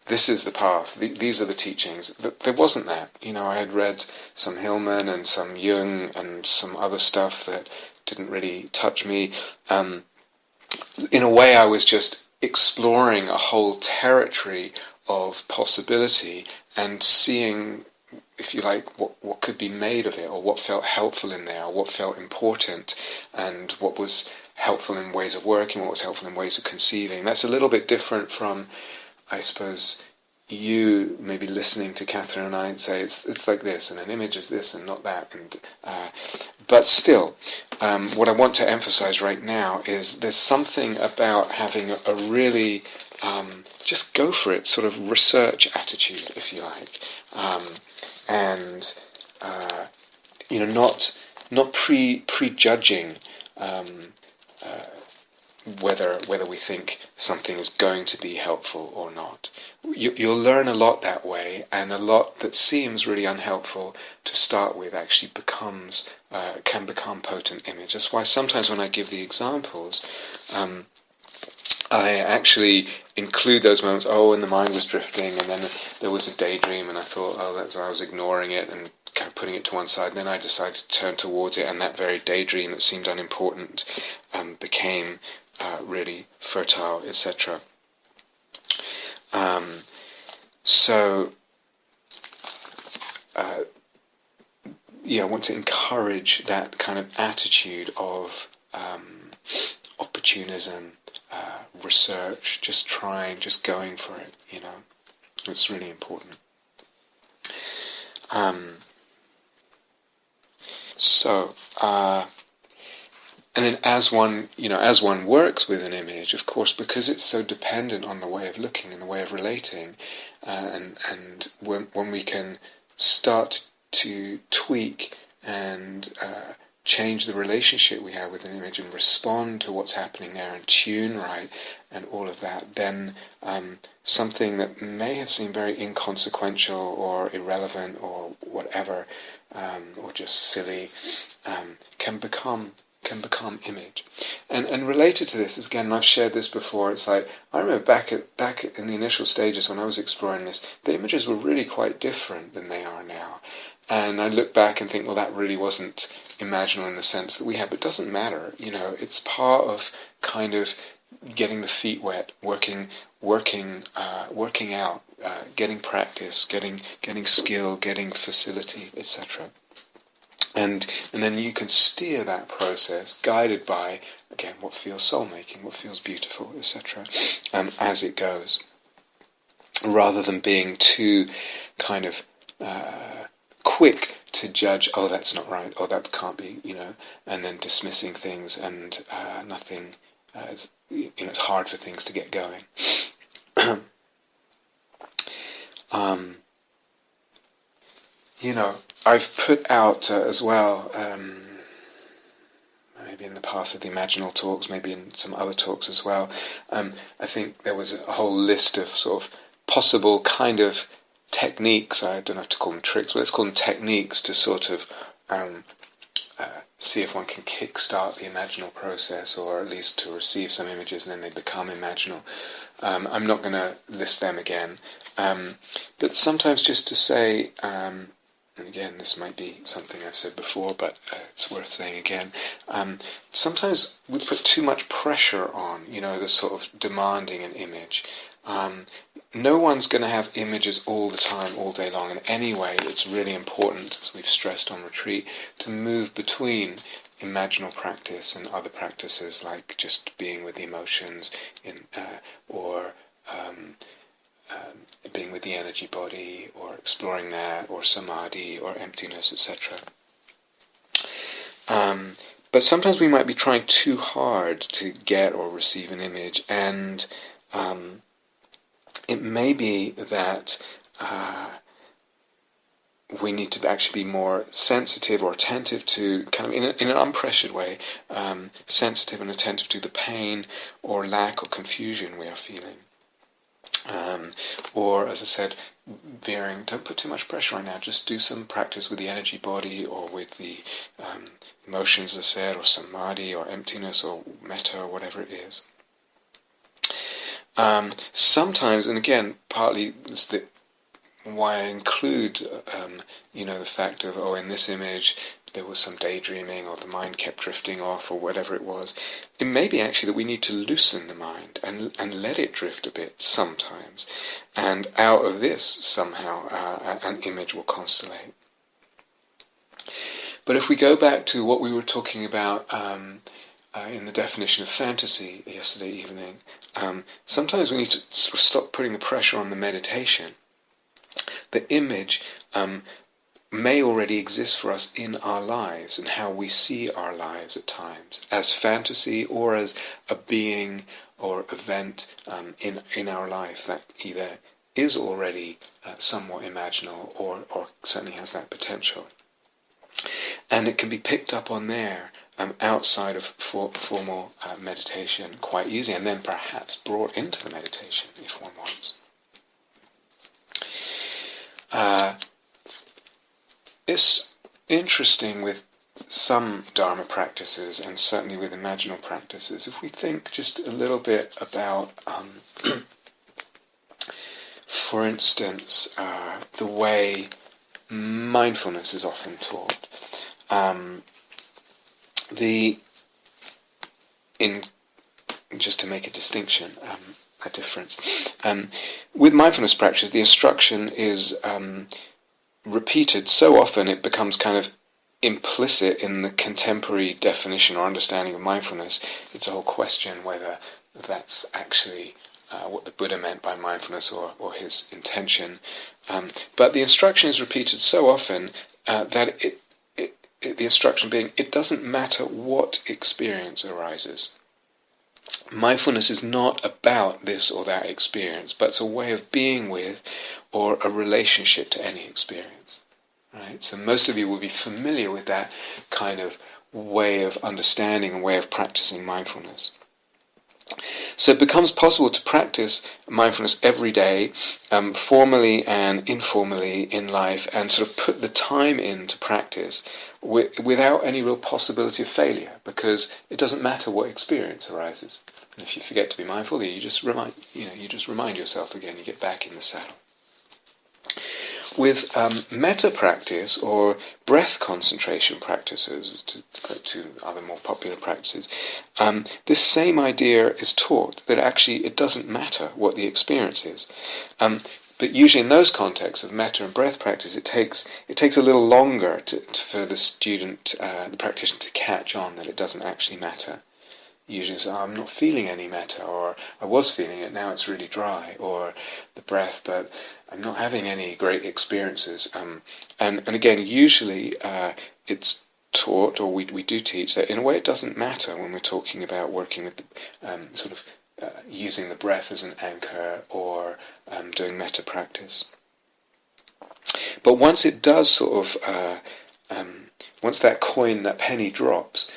this is the path, these are the teachings. There wasn't that. I had read some Hillman and some Jung and some other stuff that didn't really touch me. In a way, I was just exploring a whole territory of possibility and seeing if you like, what could be made of it, or what felt helpful in there, or what felt important, and what was helpful in ways of working, what was helpful in ways of conceiving. That's a little bit different from, I suppose, you maybe listening to Catherine and I and say it's like this, and an image is this and not that, and but still, what I want to emphasize right now is there's something about having a really just go for it sort of research attitude, if you like, and not prejudging whether we think something is going to be helpful or not. You'll learn a lot that way, and a lot that seems really unhelpful to start with actually can become potent image. That's why sometimes when I give the examples, I actually include those moments, and the mind was drifting, and then there was a daydream, and I thought, that's why I was ignoring it and kind of putting it to one side, and then I decided to turn towards it, and that very daydream that seemed unimportant became really fertile, etc. I want to encourage that kind of attitude of opportunism, research, just trying, just going for it, It's really important. And then as one works with an image, of course, because it's so dependent on the way of looking and the way of relating, and when we can start to tweak and change the relationship we have with an image and respond to what's happening there and tune right and all of that, then something that may have seemed very inconsequential or irrelevant or whatever, or just silly, can become image. And related to this, again, and I've shared this before, it's like, I remember back in the initial stages when I was exploring this, the images were really quite different than they are now. And I look back and think, well, that really wasn't imaginal in the sense that we have, but it doesn't matter, it's part of kind of getting the feet wet, working out, getting practice, getting skill, getting facility, etc. And then you can steer that process, guided by, again, what feels soul-making, what feels beautiful, etc., as it goes, rather than being too kind of quick to judge, that's not right, that can't be, and then dismissing things, and nothing, it's hard for things to get going. I've put out as well, maybe in the past at the Imaginal talks, maybe in some other talks as well, I think there was a whole list of sort of possible kind of techniques, I don't know if to call them tricks, but let's call them techniques to sort of see if one can kickstart the imaginal process, or at least to receive some images and then they become imaginal. I'm not going to list them again, but sometimes just to say, and again, this might be something I've said before, but it's worth saying again, sometimes we put too much pressure on, the sort of demanding an image. No one's going to have images all the time, all day long, and anyway, it's really important, as we've stressed on retreat, to move between imaginal practice and other practices like just being with the emotions, or being with the energy body, or exploring that, or samadhi, or emptiness, etc. But sometimes we might be trying too hard to get or receive an image, and it may be that we need to actually be more sensitive or attentive to, kind of in an unpressured way, sensitive and attentive to the pain or lack or confusion we are feeling. Or, as I said, don't put too much pressure right now, just do some practice with the energy body, or with the emotions, as I said, or samadhi, or emptiness, or metta, or whatever it is. Sometimes, and again, partly why I include the fact of, in this image there was some daydreaming, or the mind kept drifting off, or whatever it was. It may be actually that we need to loosen the mind and let it drift a bit sometimes, and out of this somehow an image will constellate. But if we go back to what we were talking about in the definition of fantasy yesterday evening, sometimes we need to sort of stop putting the pressure on the meditation. The image may already exist for us in our lives and how we see our lives at times, as fantasy or as a being or event in our life that either is already somewhat imaginal or certainly has that potential. And it can be picked up on there outside of formal meditation quite easily, and then perhaps brought into the meditation if one wants. It's interesting with some Dharma practices, and certainly with imaginal practices, if we think just a little bit about, for instance, the way mindfulness is often taught. Just to make a distinction, a difference. With mindfulness practice, the instruction is repeated so often it becomes kind of implicit in the contemporary definition or understanding of mindfulness. It's a whole question whether that's actually what the Buddha meant by mindfulness or his intention. But the instruction is repeated so often that the instruction being, it doesn't matter what experience arises. Mindfulness is not about this or that experience, but it's a way of being with or a relationship to any experience. Right? So most of you will be familiar with that kind of way of understanding and way of practicing mindfulness. So it becomes possible to practice mindfulness every day, formally and informally in life, and sort of put the time into practice without any real possibility of failure, because it doesn't matter what experience arises. And if you forget to be mindful, you just remind yourself again. You get back in the saddle. With metta practice or breath concentration practices, to go to other more popular practices, this same idea is taught, that actually it doesn't matter what the experience is. But usually in those contexts of metta and breath practice, it takes a little longer for the student, the practitioner, to catch on that it doesn't actually matter. Usually it's, I'm not feeling any metta, or I was feeling it, now it's really dry, or the breath, but I'm not having any great experiences. And again, usually it's taught, or we do teach, that in a way it doesn't matter when we're talking about working with the, using the breath as an anchor, or doing metta practice. But once it does sort of, once that penny drops,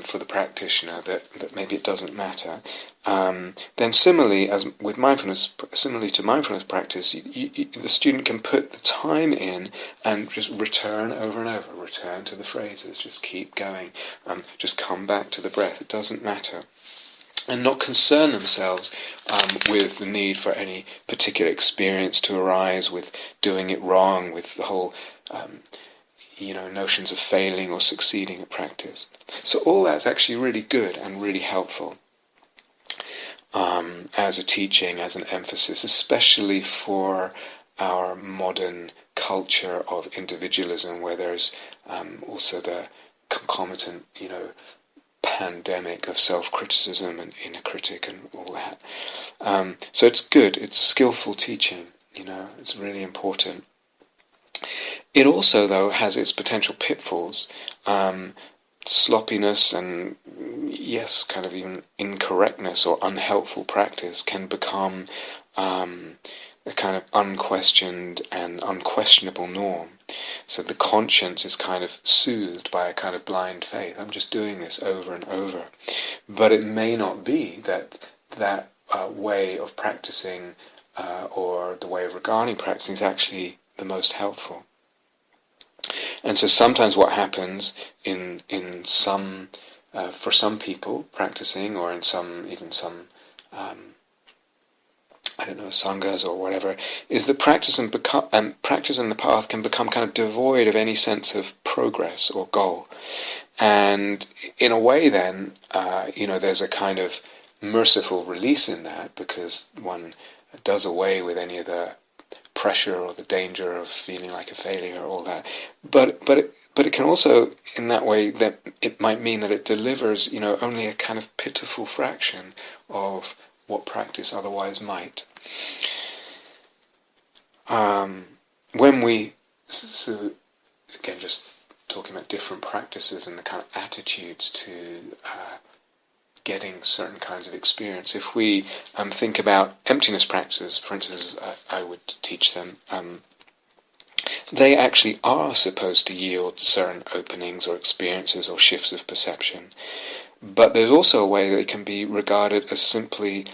for the practitioner, that maybe it doesn't matter, then similarly to mindfulness practice, the student can put the time in and just return over and over, return to the phrases, just keep going, just come back to the breath. It doesn't matter. And not concern themselves with the need for any particular experience to arise, with doing it wrong, with the whole notions of failing or succeeding at practice. So all that's actually really good and really helpful as a teaching, as an emphasis, especially for our modern culture of individualism, where there's also the concomitant, pandemic of self-criticism and inner critic and all that. So it's good, it's skillful teaching, it's really important. It also, though, has its potential pitfalls. Sloppiness and, yes, kind of even incorrectness or unhelpful practice can become a kind of unquestioned and unquestionable norm. So the conscience is kind of soothed by a kind of blind faith. I'm just doing this over and over. But it may not be that way of practicing or the way of regarding practicing is actually the most helpful. And so sometimes what happens in some for some people practicing, or in some I don't know, sanghas or whatever, is that practice and the path can become kind of devoid of any sense of progress or goal. And in a way then, there's a kind of merciful release in that, because one does away with any of the pressure or the danger of feeling like a failure or all that. But it can also, in that way, that it might mean that it delivers, only a kind of pitiful fraction of what practice otherwise might. So again, just talking about different practices and the kind of attitudes to getting certain kinds of experience. If we think about emptiness practices, for instance, I would teach them, they actually are supposed to yield certain openings or experiences or shifts of perception. But there's also a way that it can be regarded as simply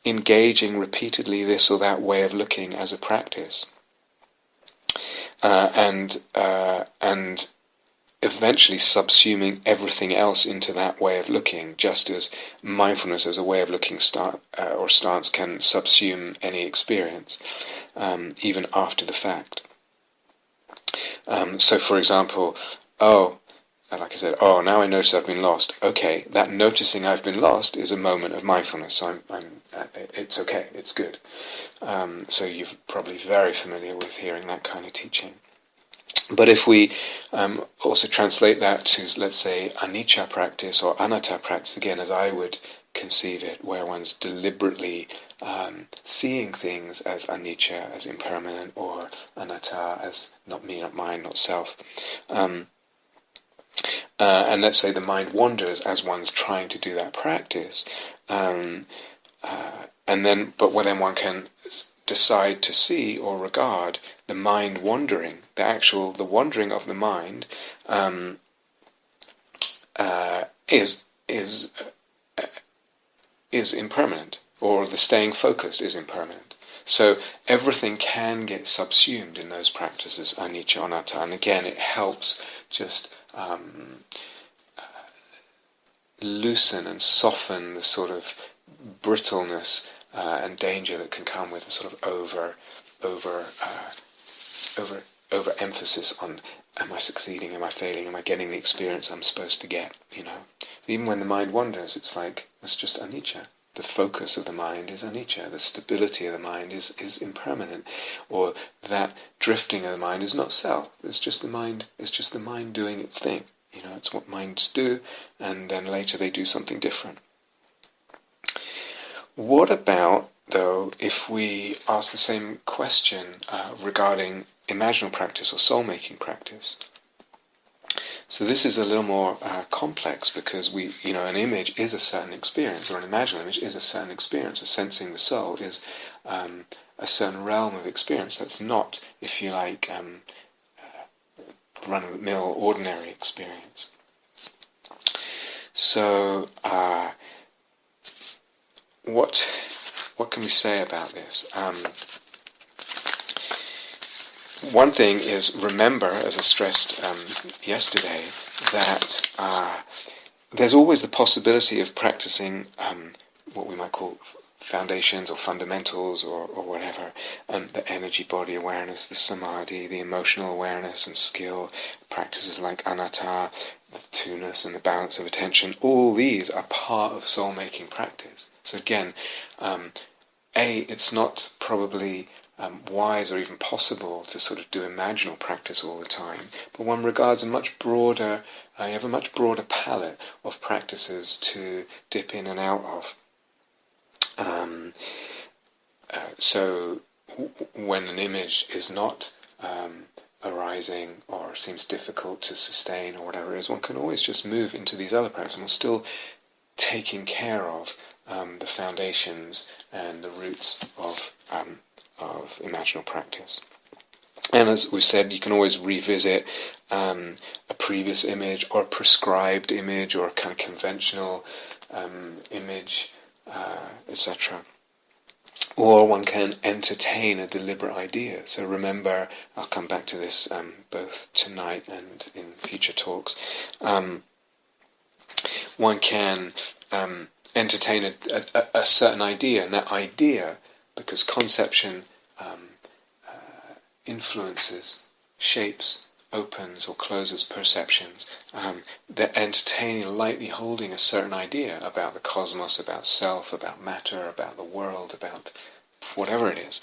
engaging repeatedly this or that way of looking as a practice. And eventually subsuming everything else into that way of looking, just as mindfulness as a way of looking or stance can subsume any experience, even after the fact. So, for example, like I said, now I notice I've been lost. Okay, that noticing I've been lost is a moment of mindfulness. So it's okay, it's good. So you're probably very familiar with hearing that kind of teaching. But if we also translate that to, let's say, anicca practice or anatta practice, again, as I would conceive it, where one's deliberately seeing things as anicca, as impermanent, or anatta, as not me, not mine, not self. And let's say the mind wanders as one's trying to do that practice, then one can decide to see or regard the mind wandering, the wandering of the mind, is impermanent, or the staying focused is impermanent. So everything can get subsumed in those practices, anicca, anatta, and again it helps just loosen and soften the sort of brittleness and danger that can come with a sort of over emphasis on, am I succeeding, am I failing, am I getting the experience I'm supposed to get, Even when the mind wanders, it's like, it's just anicca. The focus of the mind is anicca. The stability of the mind is impermanent. Or that drifting of the mind is not self. It's just the mind doing its thing. It's what minds do, and then later they do something different. What about, though, if we ask the same question regarding imaginal practice or soul-making practice? So this is a little more complex, because an image is a certain experience, or an imaginal image is a certain experience. A sensing the soul is a certain realm of experience. That's not, if you like, run-of-the-mill ordinary experience. So what can we say about this? One thing is, remember, as I stressed yesterday, that there's always the possibility of practicing what we might call foundations or fundamentals or whatever, the energy body awareness, the samadhi, the emotional awareness and skill, practices like anatta, the twoness and the balance of attention. All these are part of soul-making practice. So again, it's not probably wise or even possible to sort of do imaginal practice all the time, but one regards you have a much broader palette of practices to dip in and out of. So when an image is not arising or seems difficult to sustain or whatever it is, one can always just move into these other practices, and we're still taking care of the foundations and the roots of imaginal practice. And as we said, you can always revisit a previous image or a prescribed image or a kind of conventional image, etc. Or one can entertain a deliberate idea. So remember, I'll come back to this both tonight and in future talks. One can entertain a certain idea, and that idea because conception influences, shapes, opens or closes perceptions, that entertaining, lightly holding a certain idea about the cosmos, about self, about matter, about the world, about whatever it is,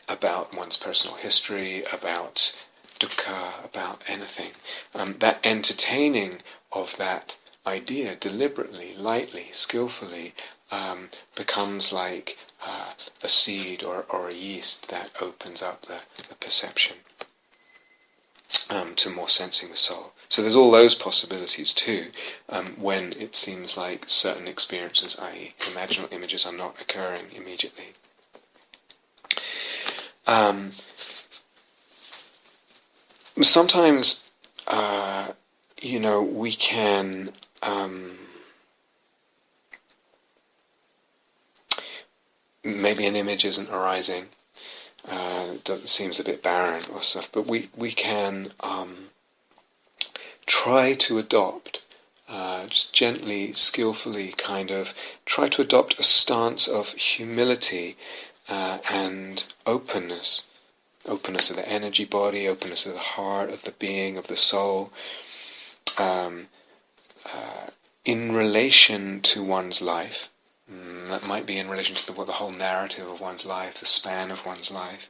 about one's personal history, about dukkha, about anything. That entertaining of that idea deliberately, lightly, skillfully, becomes like a seed or a yeast that opens up the perception to more sensing the soul. So there's all those possibilities too, when it seems like certain experiences, i.e. imaginal images, are not occurring immediately. Sometimes, we can maybe an image isn't arising, seems a bit barren or stuff, but we can try to adopt, just gently, skillfully, kind of try to adopt a stance of humility and openness of the energy body, openness of the heart, of the being, of the soul, in relation to one's life. That might be in relation to the whole narrative of one's life, the span of one's life,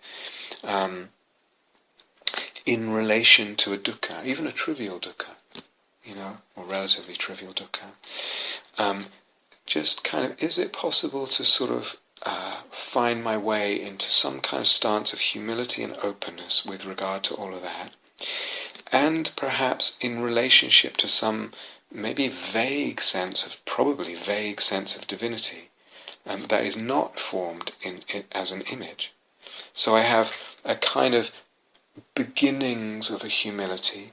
in relation to a dukkha, even a trivial dukkha, or relatively trivial dukkha. Just kind of, is it possible to sort of find my way into some kind of stance of humility and openness with regard to all of that, and perhaps in relationship to some maybe probably vague sense of divinity, that is not formed as an image. So I have a kind of beginnings of a humility,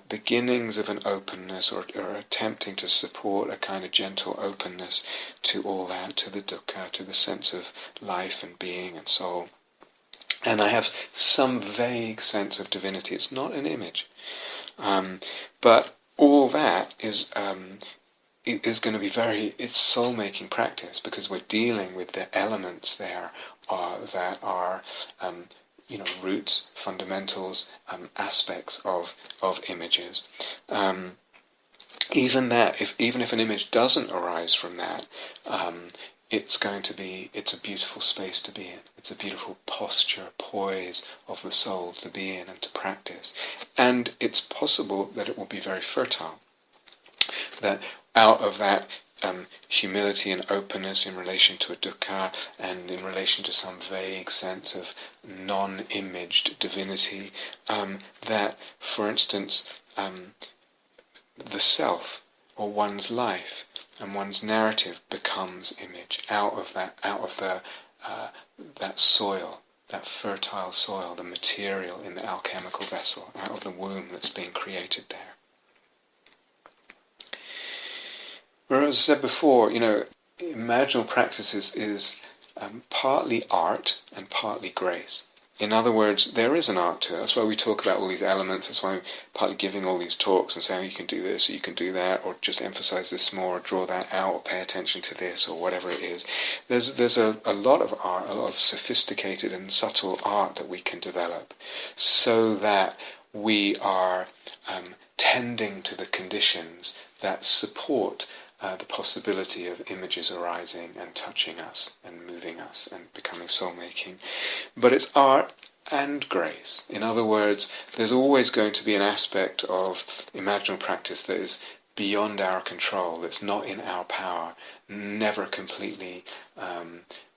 beginnings of an openness, or attempting to support a kind of gentle openness to all that, to the dukkha, to the sense of life and being and soul. And I have some vague sense of divinity. It's not an image. But all that is going to be it's soul-making practice, because we're dealing with the elements there that are roots, fundamentals, aspects of images. Even if an image doesn't arise from that, it's a beautiful space to be in. It's a beautiful posture, poise of the soul to be in and to practice. And it's possible that it will be very fertile. That out of that humility and openness in relation to a dukkha, and in relation to some vague sense of non-imaged divinity, that, for instance, the self, or one's life, and one's narrative becomes image out of that soil, that fertile soil, the material in the alchemical vessel, out of the womb that's being created there. Whereas, as I said before, imaginal practice is partly art and partly grace. In other words, there is an art to it. That's why we talk about all these elements. That's why I'm partly giving all these talks and saying, you can do this, or you can do that, or just emphasize this more, or draw that out, or pay attention to this, or whatever it is. There's a lot of art, a lot of sophisticated and subtle art that we can develop, so that we are tending to the conditions that support the possibility of images arising and touching us and moving us and becoming soul-making. But it's art and grace. In other words, there's always going to be an aspect of imaginal practice that is beyond our control, that's not in our power, never completely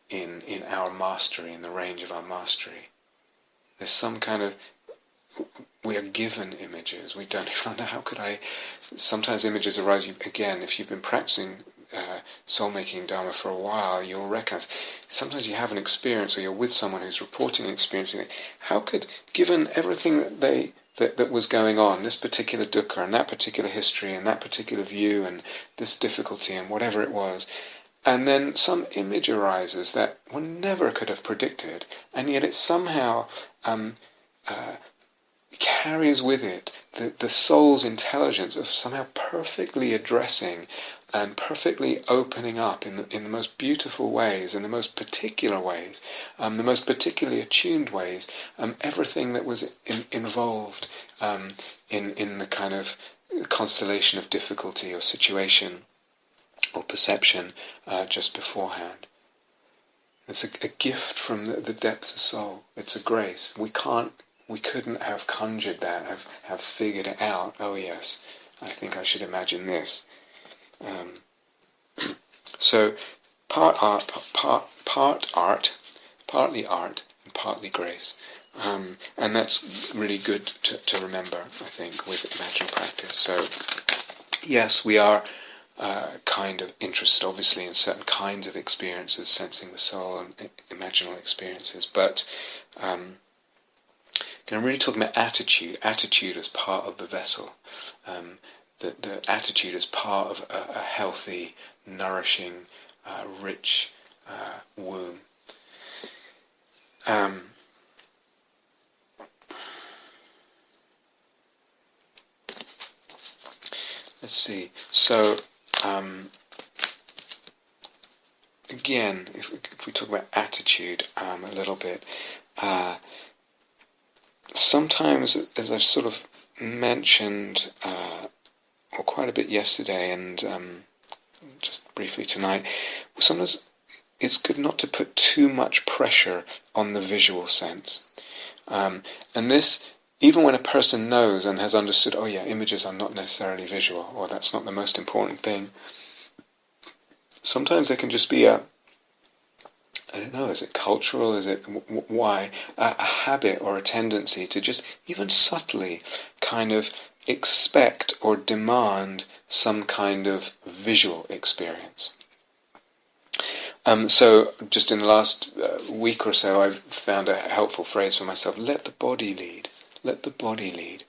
in our mastery, in the range of our mastery. There's some kind of... We are given images. We don't even know how could I... Sometimes images arise. Again, if you've been practicing soul-making Dharma for a while, you'll recognize sometimes you have an experience, or you're with someone who's reporting an experience, and how could, given everything that was going on, this particular dukkha and that particular history and that particular view and this difficulty and whatever it was, and then some image arises that one never could have predicted, and yet it somehow carries with it the soul's intelligence of somehow perfectly addressing and perfectly opening up in the most beautiful ways, in the most particular ways, the most particularly attuned ways, everything that was involved in the kind of constellation of difficulty or situation or perception just beforehand. It's a gift from the depths of soul. It's a grace. We couldn't have conjured that, have figured it out. Oh yes, I think I should imagine this. So partly art, and partly grace. And that's really good to remember, I think, with imaginal practice. So yes, we are kind of interested, obviously, in certain kinds of experiences, sensing the soul and imaginal experiences, but I'm really talking about attitude as part of the vessel, the attitude as part of a healthy, nourishing, rich womb. Let's see. So again, if we talk about attitude a little bit, sometimes, as I've sort of mentioned, or quite a bit yesterday, and just briefly tonight, sometimes it's good not to put too much pressure on the visual sense. And this, even when a person knows and has understood, oh yeah, images are not necessarily visual, or that's not the most important thing, sometimes there can just be I don't know, is it cultural, is it why, a habit or a tendency to just even subtly kind of expect or demand some kind of visual experience. So just in the last week or so, I've found a helpful phrase for myself: let the body lead. Let the body lead.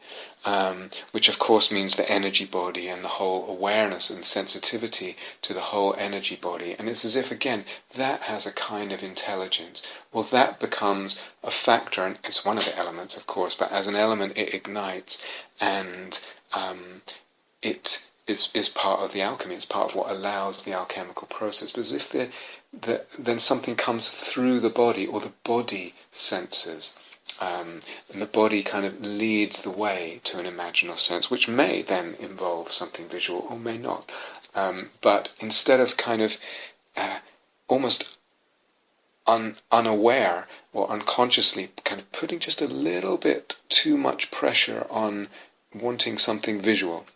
Which of course means the energy body and the whole awareness and sensitivity to the whole energy body. And it's as if, again, that has a kind of intelligence. Well, that becomes a factor, and it's one of the elements, of course, but as an element it ignites, and it is part of the alchemy. It's part of what allows the alchemical process. But as if then something comes through the body, or the body senses. And the body kind of leads the way to an imaginal sense, which may then involve something visual or may not. But instead of kind of almost unaware or unconsciously kind of putting just a little bit too much pressure on wanting something visual,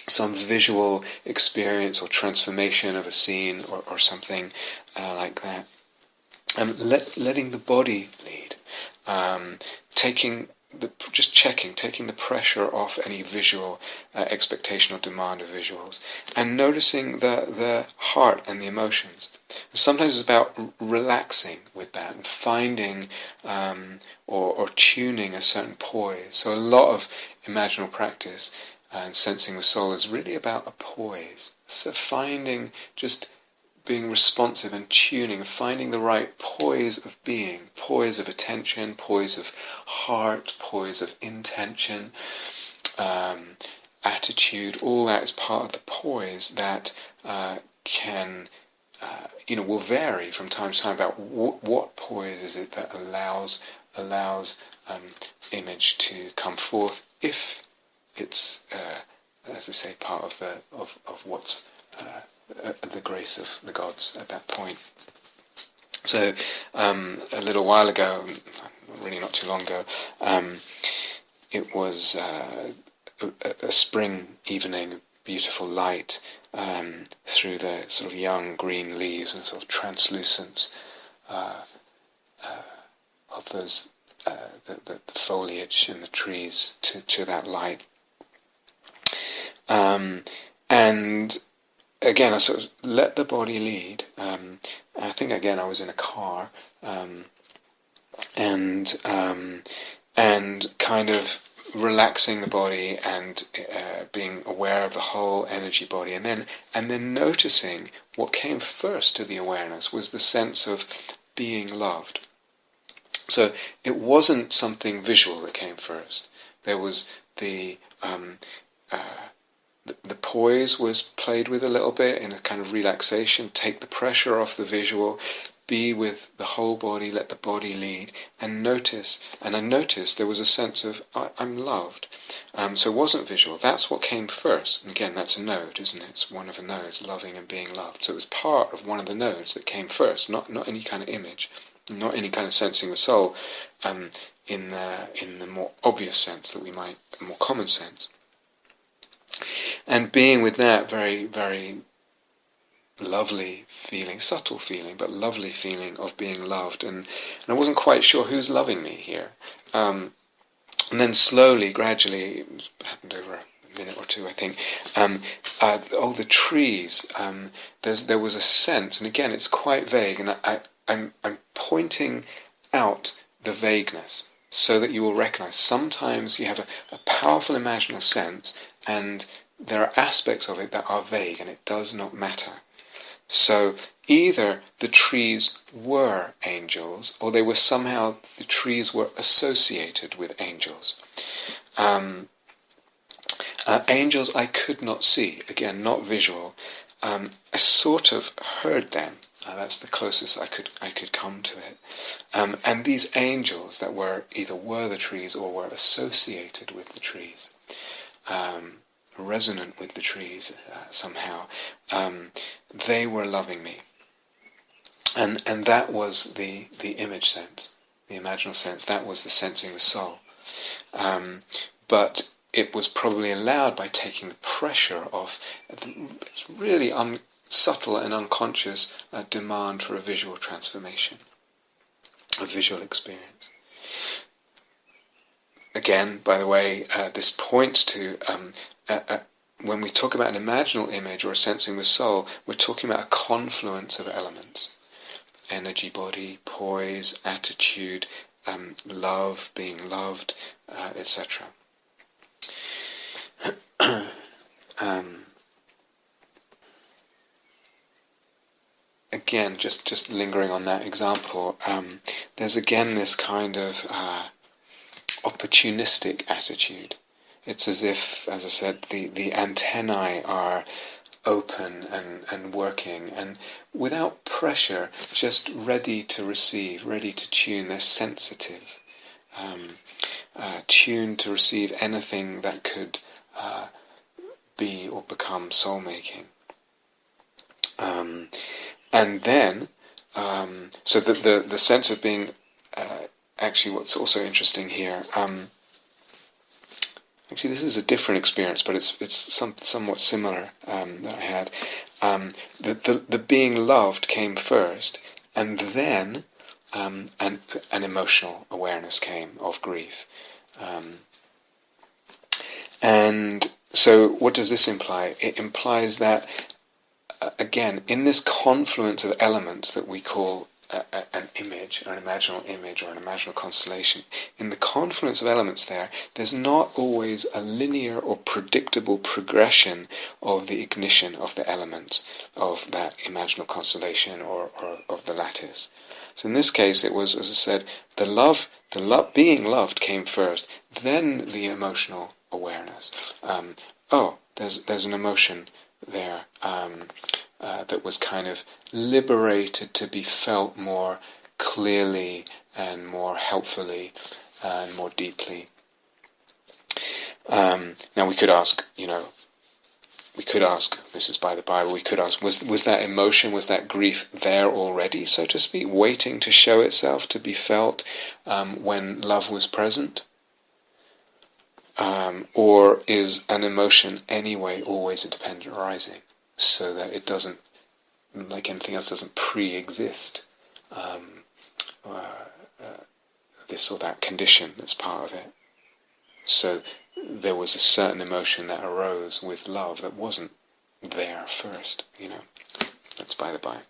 some visual experience or transformation of a scene or something like that, letting the body lead. Taking the pressure off any visual expectation or demand of visuals, and noticing the heart and the emotions. Sometimes it's about relaxing with that and finding or tuning a certain poise. So a lot of imaginal practice and sensing the soul is really about a poise. So finding, just being responsive and tuning, finding the right poise of being, poise of attention, poise of heart, poise of intention, attitude. All that is part of the poise that will vary from time to time about what poise is it that allows image to come forth, if it's as I say, part of what's the grace of the gods at that point. So a little while ago, really not too long ago, it was a spring evening, beautiful light through the sort of young green leaves and sort of translucence of those the foliage in the trees to that light. And again, I sort of let the body lead. I think again I was in a car, and kind of relaxing the body and being aware of the whole energy body, and then noticing what came first to the awareness was the sense of being loved. So it wasn't something visual that came first. There was the the poise was played with a little bit in a kind of relaxation, take the pressure off the visual, be with the whole body, let the body lead, and notice. And I noticed there was a sense of, I'm loved. So it wasn't visual. That's what came first. And again, that's a node, isn't it? It's one of the nodes, loving and being loved. So it was part of one of the nodes that came first, not any kind of image, not any kind of sensing of soul, in the more obvious sense that we might, a more common sense. And being with that very, very lovely feeling, subtle feeling, but lovely feeling of being loved. And I wasn't quite sure who's loving me here. And then slowly, gradually, it happened over a minute or two, I think, all the trees, there was a sense, and again, it's quite vague, and I'm pointing out the vagueness so that you will recognize sometimes you have a powerful imaginal sense, and there are aspects of it that are vague, and it does not matter. So either the trees were angels, or they were somehow, the trees were associated with angels. Angels I could not see, again, not visual. I sort of heard them. That's the closest I could come to it. And these angels that were either were the trees or were associated with the trees, resonant with the trees somehow, they were loving me. And that was the image sense, the imaginal sense. That was the sensing the soul. But it was probably allowed by taking the pressure off. It's really subtle and unconscious demand for a visual transformation, a visual experience. Again, by the way, this points to when we talk about an imaginal image or a sensing the soul, we're talking about a confluence of elements: energy, body, poise, attitude, love, being loved, etc. Again, just lingering on that example, there's again this kind of opportunistic attitude. It's as if, as I said, the antennae are open and working, and without pressure, just ready to receive, ready to tune. They're sensitive, tuned to receive anything that could be or become soul-making. And then, so the sense of being, actually what's also interesting here, actually this is a different experience, but it's somewhat similar that I had. The being loved came first, and then an emotional awareness came of grief. And so what does this imply? It implies that, again, in this confluence of elements that we call an image, or an imaginal image, or an imaginal constellation, in the confluence of elements there's not always a linear or predictable progression of the ignition of the elements of that imaginal constellation or of the lattice. So in this case, it was, as I said, the being loved came first, then the emotional awareness. There's an emotion there that was kind of liberated to be felt more clearly and more helpfully and more deeply. Now we could ask, this is by the Bible, we could ask, was that emotion, was that grief there already, so to speak, waiting to show itself, to be felt when love was present? Or is an emotion anyway always a dependent arising, so that it doesn't, like anything else, doesn't pre-exist this or that condition that's part of it? So there was a certain emotion that arose with love that wasn't there first, That's by the by.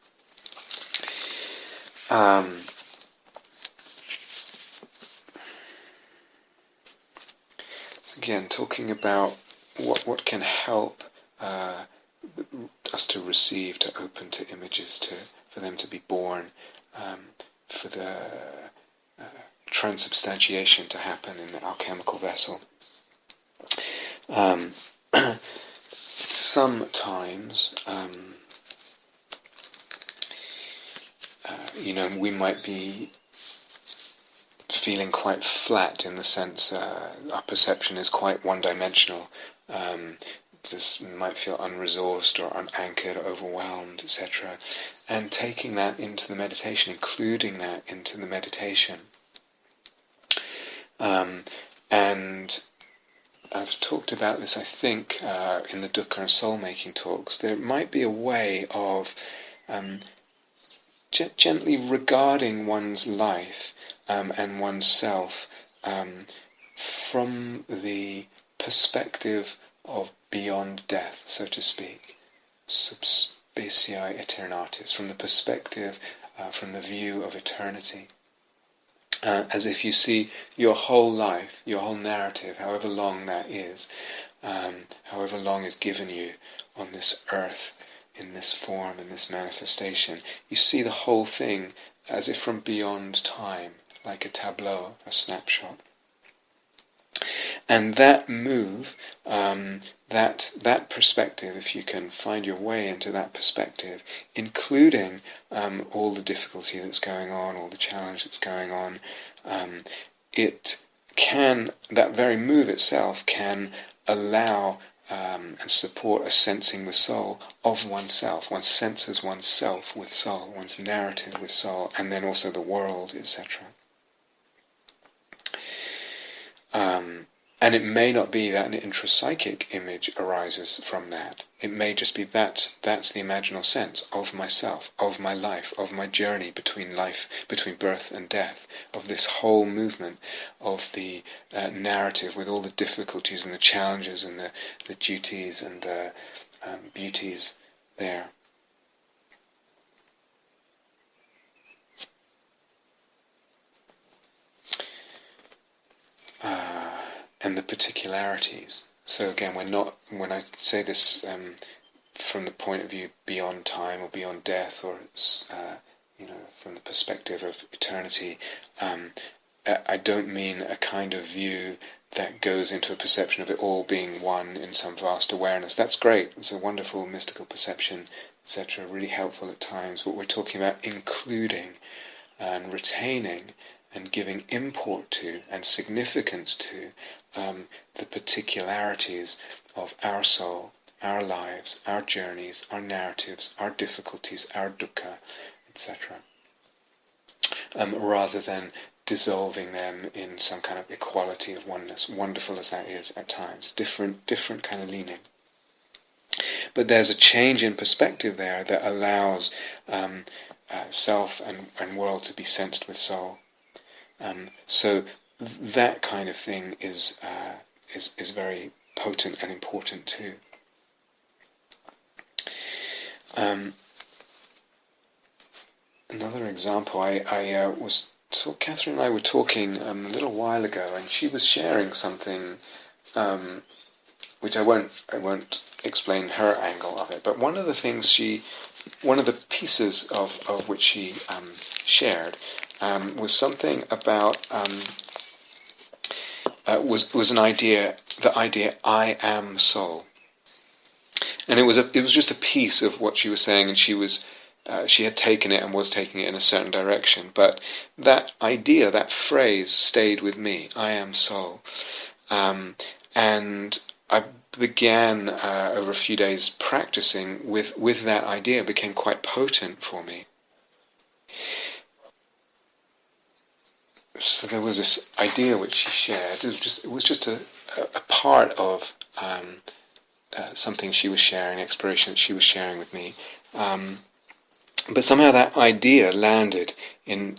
So again, talking about what can help us to receive, to open to images, for them to be born, transubstantiation to happen in the alchemical vessel. Sometimes, we might be feeling quite flat in the sense our perception is quite one-dimensional. Just might feel unresourced or unanchored, overwhelmed, etc. And taking that into the meditation, including that into the meditation. And I've talked about this, I think, in the dukkha and soul-making talks. There might be a way of gently regarding one's life and oneself from the perspective of beyond death, so to speak, sub specie aeternatis, from the perspective, from the view of eternity. As if you see your whole life, your whole narrative, however long that is, however long is given you on this earth, in this form, in this manifestation, you see the whole thing as if from beyond time, like a tableau, a snapshot. And that move, that perspective, if you can find your way into that perspective, including all the difficulty that's going on, all the challenge that's going on, that very move itself can allow and support a sensing with soul of oneself. One senses oneself with soul, one's narrative with soul, and then also the world, etc. And it may not be that an intrapsychic image arises from that. It may just be that's the imaginal sense of myself, of my life, of my journey between birth and death, of this whole movement, of the narrative with all the difficulties and the challenges and the duties and the beauties there. And the particularities. So again, when I say this from the point of view beyond time or beyond death, or from the perspective of eternity, I don't mean a kind of view that goes into a perception of it all being one in some vast awareness. That's great. It's a wonderful mystical perception, etc. Really helpful at times. But we're talking about including and retaining and giving import to and significance to the particularities of our soul, our lives, our journeys, our narratives, our difficulties, our dukkha, etc. Rather than dissolving them in some kind of equality of oneness, wonderful as that is at times, different kind of leaning. But there's a change in perspective there that allows self and world to be sensed with soul. So that kind of thing is very potent and important too. Another example, Catherine and I were talking a little while ago, and she was sharing something, which I won't explain her angle of it. But one of the pieces of which she shared was something about was an idea, the idea I am soul, and it was just a piece of what she was saying, and she had taken it and was taking it in a certain direction, but that idea, that phrase, stayed with me. I am soul, and I began over a few days practicing with that idea. It became quite potent for me. So there was this idea which she shared. It was just a part of something she was sharing, exploration that she was sharing with me. But somehow that idea landed in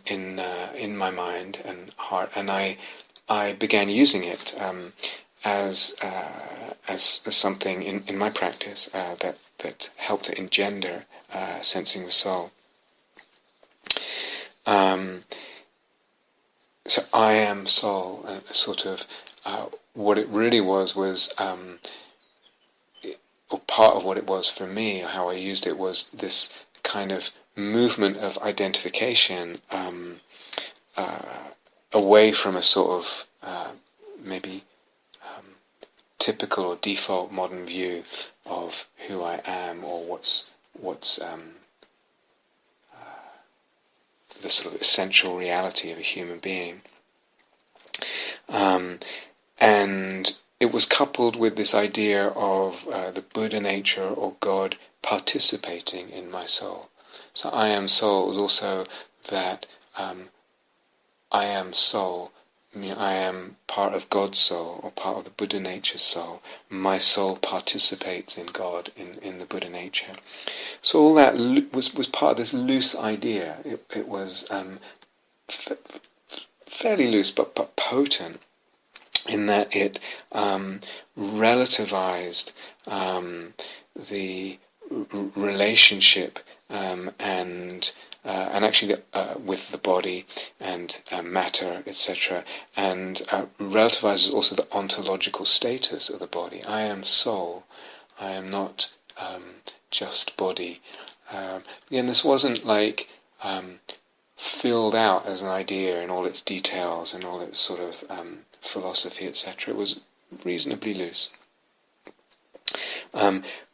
my mind and heart, and I began using it as something in my practice that helped to engender sensing the soul. So I am soul, sort of what it really was, or part of what it was for me, how I used it, was this kind of movement of identification away from a sort of maybe typical or default modern view of who I am, or what's the sort of essential reality of a human being. And it was coupled with this idea of the Buddha nature or God participating in my soul. So I am soul was also that I am soul. I mean, I am part of God's soul, or part of the Buddha nature's soul. My soul participates in God, in the Buddha nature. So all that was part of this loose idea. It was fairly loose, but potent, in that it relativized the relationship and actually with the body and matter, etc., and relativizes also the ontological status of the body. I am soul. I am not just body. Again, this wasn't like filled out as an idea in all its details and all its sort of philosophy, etc. It was reasonably loose.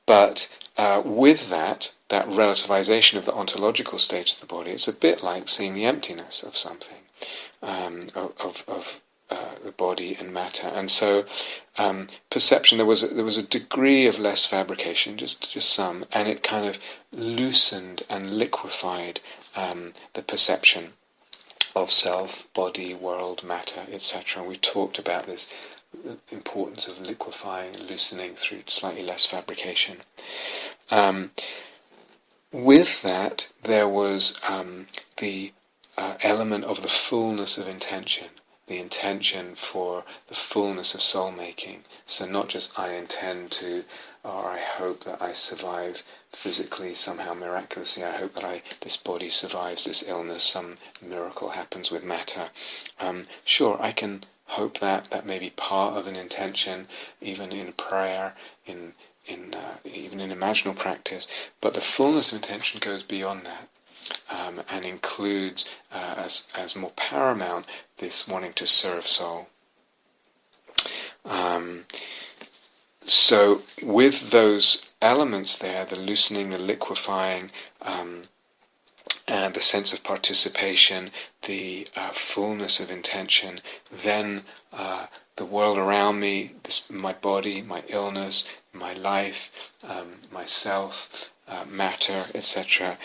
But with that relativization of the ontological state of the body, it's a bit like seeing the emptiness of something, of the body and matter. And so perception, there was a degree of less fabrication, just some, and it kind of loosened and liquefied the perception of self, body, world, matter, etc. We talked about this, the importance of liquefying and loosening through slightly less fabrication. With that, there was the element of the fullness of intention, the intention for the fullness of soul-making. So not just I intend to, or I hope that I survive physically somehow miraculously, I hope that this body survives this illness, some miracle happens with matter. Sure, I can hope that may be part of an intention, even in prayer, even in imaginal practice, but the fullness of intention goes beyond that, and includes as more paramount this wanting to serve soul. So with those elements there, the loosening, the liquefying, and the sense of participation, the fullness of intention, then the world around me, my body, my illness, my life, myself, matter, etc.,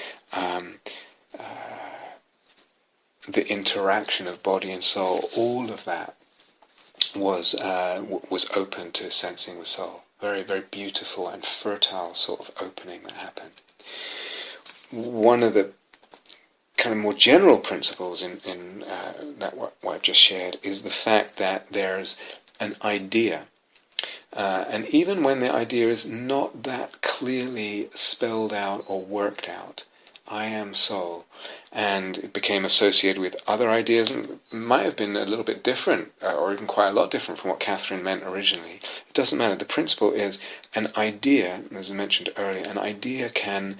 the interaction of body and soul, all of that was open to sensing the soul. Very, very beautiful and fertile sort of opening that happened. One of the kind of more general principles in that what I've just shared is the fact that there's an idea, and even when the idea is not that clearly spelled out or worked out, I am soul, and it became associated with other ideas, and might have been a little bit different, or even quite a lot different from what Catherine meant originally. It doesn't matter. The principle is an idea, as I mentioned earlier, an idea can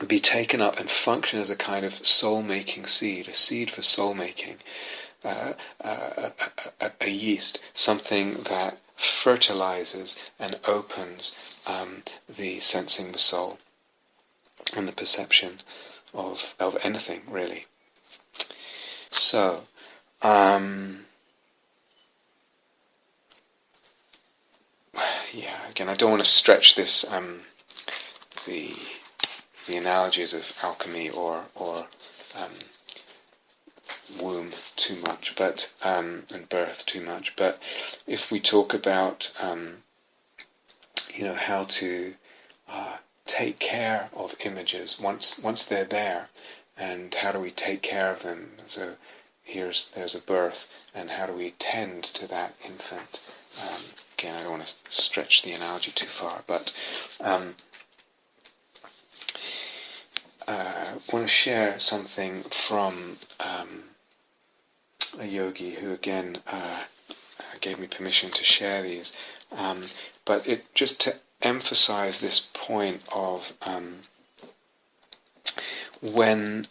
be taken up and function as a kind of soul-making seed, a seed for soul-making, a yeast, something that fertilizes and opens the sensing the soul and the perception of anything, really. So, again, I don't want to stretch this, the analogies of alchemy or womb too much, but and birth too much. But if we talk about how to take care of images once they're there, and how do we take care of them? So there's a birth, and how do we tend to that infant? Again, I don't want to stretch the analogy too far, but I want to share something from a yogi who again gave me permission to share these, but it just to emphasize this point of when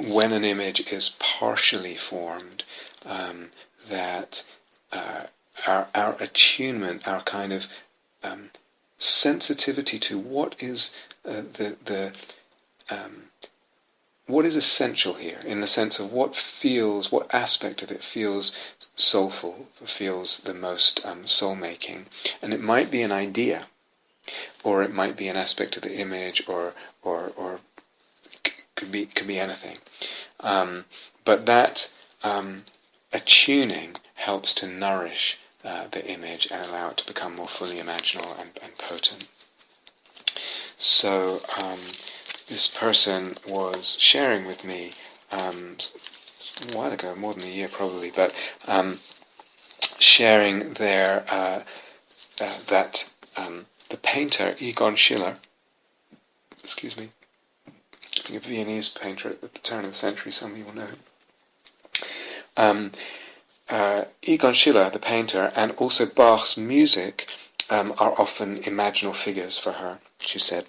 when an image is partially formed, that our attunement, our kind of sensitivity to what is what is essential here, in the sense of what aspect of it feels soulful, feels the most soul-making. And it might be an idea, or it might be an aspect of the image, or could be anything. But that attuning helps to nourish the image and allow it to become more fully imaginal and potent. So this person was sharing with me a while ago, more than a year probably, but sharing their that the painter Egon Schiele, a Viennese painter at the turn of the century, some of you will know him. Egon Schiele, the painter, and also Bach's music are often imaginal figures for her, she said.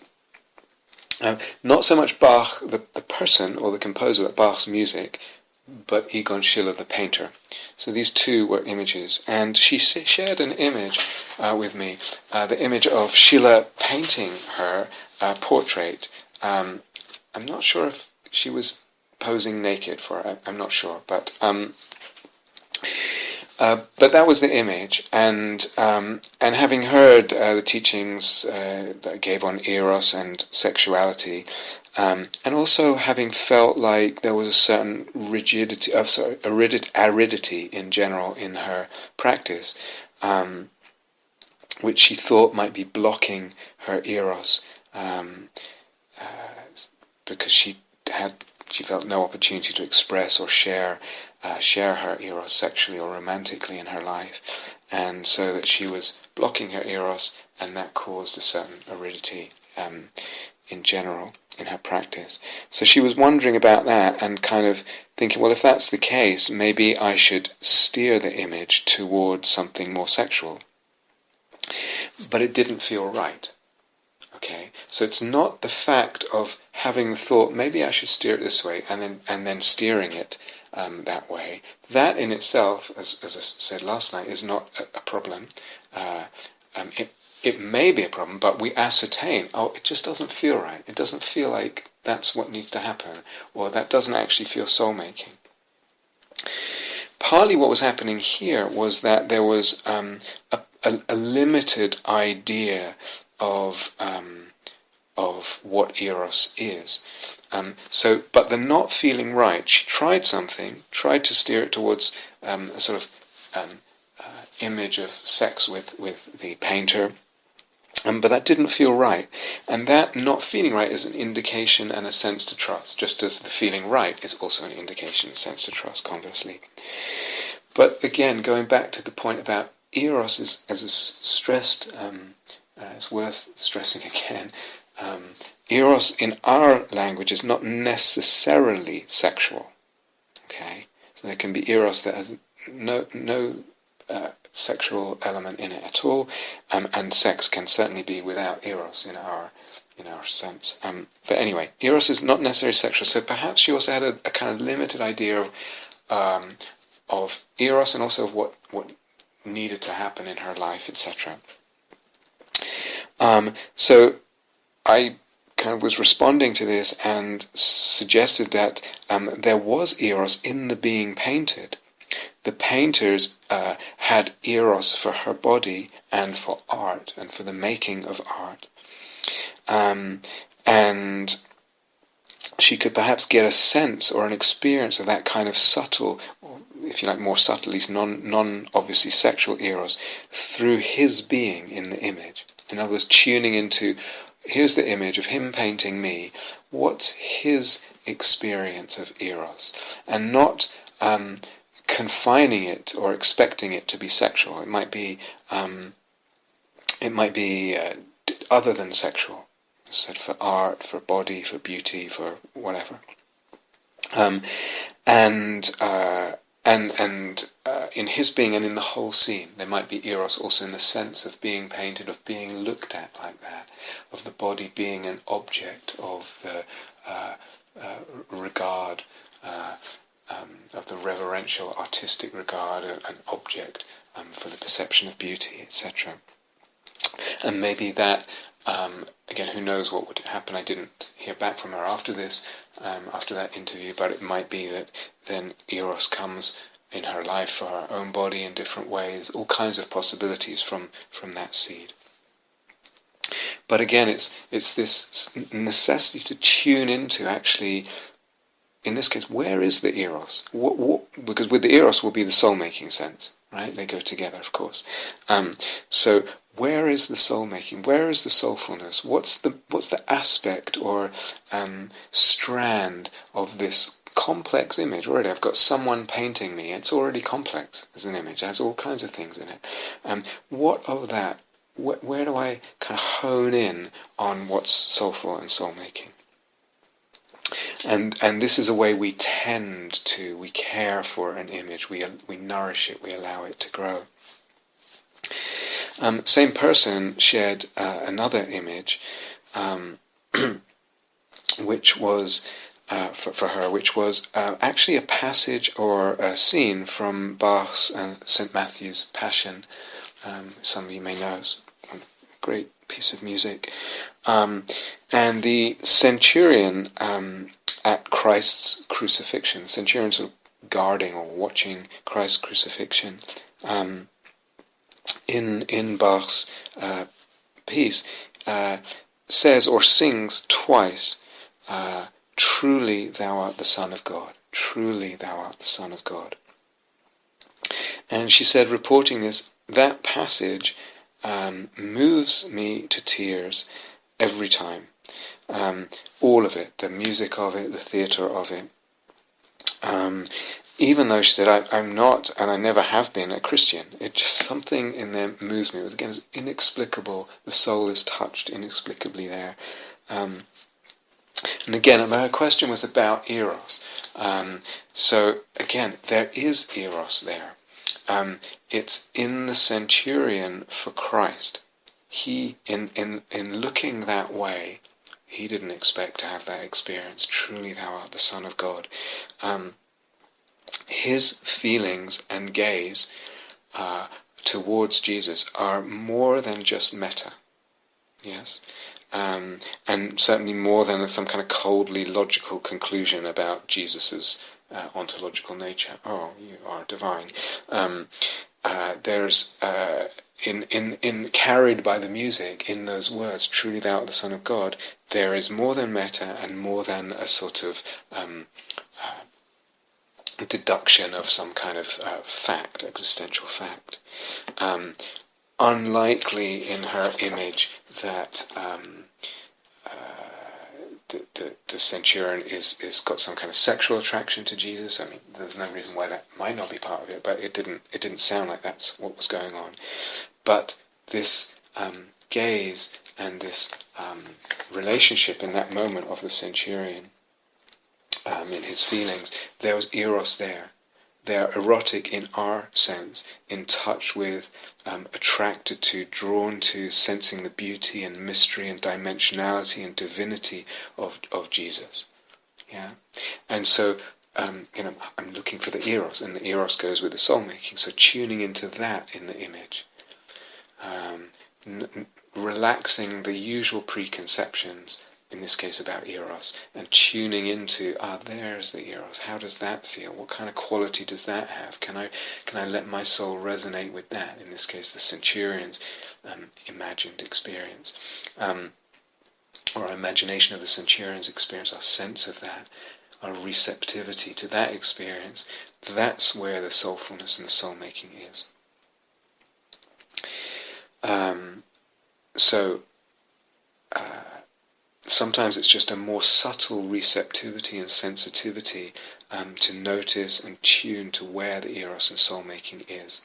Not so much Bach, the person or the composer, but Bach's music, but Egon Schiele, the painter. So these two were images, and she shared an image with me, the image of Schiele painting her portrait. I'm not sure if she was posing naked for it, I'm not sure, but that was the image, and having heard the teachings that I gave on eros and sexuality, and also having felt like there was a certain aridity in general in her practice, which she thought might be blocking her eros, because she felt no opportunity to express or share her eros sexually or romantically in her life, and so that she was blocking her eros, and that caused a certain aridity in general in her practice. So she was wondering about that and kind of thinking, well, if that's the case, maybe I should steer the image towards something more sexual. But it didn't feel right. Okay, so it's not the fact of having the thought, maybe I should steer it this way, and then steering it that way. That in itself, as I said last night, is not a problem. It may be a problem, but we ascertain, it just doesn't feel right. It doesn't feel like that's what needs to happen, or that doesn't actually feel soul-making. Partly what was happening here was that there was a limited idea of what eros is. But the not feeling right, she tried to steer it towards a sort of image of sex with the painter, but that didn't feel right. And that not feeling right is an indication and a sense to trust, just as the feeling right is also an indication and a sense to trust, conversely. But again, going back to the point about eros, as stressed, it's worth stressing again, eros in our language is not necessarily sexual. Okay, so there can be eros that has no sexual element in it at all, and sex can certainly be without eros in our sense. But anyway, eros is not necessarily sexual. So perhaps she also had a kind of limited idea of eros, and also of what needed to happen in her life, etc. So I kind of was responding to this and suggested that there was eros in the being painted. The painters had eros for her body and for art and for the making of art. And she could perhaps get a sense or an experience of that kind of subtle, or if you like more subtle, at least non-obviously sexual eros through his being in the image. In other words, tuning into, here's the image of him painting me, what's his experience of eros? And not confining it or expecting it to be sexual. It might be other than sexual. Said for art, for body, for beauty, for whatever. And in his being and in the whole scene, there might be eros also in the sense of being painted, of being looked at like that, of the body being an object of the regard, of the reverential artistic regard of an object for the perception of beauty, etc. And maybe that, again, who knows what would happen. I didn't hear back from her after this, after that interview, but it might be that then Eros comes in her life for her own body in different ways, all kinds of possibilities from that seed. But again, it's this necessity to tune into, actually, in this case, where is the Eros? Because with the Eros will be the soul-making sense, right? They go together, of course. So where is the soul-making? Where is the soulfulness? What's the aspect or strand of this complex image? Already I've got someone painting me. It's already complex as an image. It has all kinds of things in it. What of that? Where do I kind of hone in on what's soulful and soul-making? And this is a way we care for an image, we nourish it, we allow it to grow. Same person shared another image, which was for her, which was actually a passage or a scene from Bach's St. Matthew's Passion. Some of you may know, it's a great piece of music. And the centurion at Christ's crucifixion, centurion sort of guarding or watching Christ's crucifixion, in Bach's piece, says or sings twice, "Truly thou art the Son of God, truly thou art the Son of God." And she said, reporting this, that passage moves me to tears every time. All of it, the music of it, the theatre of it. Even though, she said, I'm not, and I never have been, a Christian. It just, something in there moves me. It was, again, it's inexplicable. The soul is touched inexplicably there. And again, my question was about Eros. So again, there is Eros there. It's in the centurion for Christ. He, in looking that way, he didn't expect to have that experience. Truly thou art the Son of God. His feelings and gaze towards Jesus are more than just metta. Yes? And certainly more than some kind of coldly logical conclusion about Jesus's ontological nature. Oh, you are divine. There's in carried by the music in those words, "Truly thou art the Son of God," there is more than metta and more than a sort of deduction of some kind of fact, existential fact. Unlikely in her image that the centurion is got some kind of sexual attraction to Jesus. I mean, there's no reason why that might not be part of it, but it didn't sound like that's what was going on. But this gaze and this relationship in that moment of the centurion, in his feelings, there was Eros there. They're erotic in our sense, in touch with, attracted to, drawn to, sensing the beauty and mystery and dimensionality and divinity of Jesus. Yeah, and so I'm looking for the Eros, and the Eros goes with the soul-making. So tuning into that in the image, relaxing the usual preconceptions. In this case about Eros, and tuning into, there's the Eros. How does that feel? What kind of quality does that have? Can I let my soul resonate with that? In this case, the centurion's imagined experience, or our imagination of the centurion's experience, our sense of that, our receptivity to that experience. That's where the soulfulness and the soul-making is. Sometimes it's just a more subtle receptivity and sensitivity to notice and tune to where the Eros and soul-making is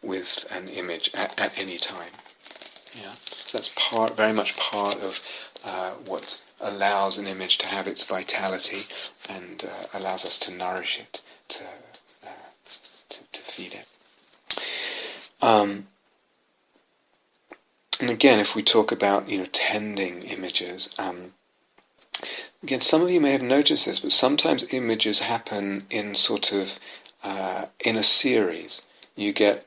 with an image at any time. Yeah, so that's very much part of what allows an image to have its vitality and allows us to nourish it, to feed it. And again, if we talk about tending images, again, some of you may have noticed this, but sometimes images happen in sort of in a series. You get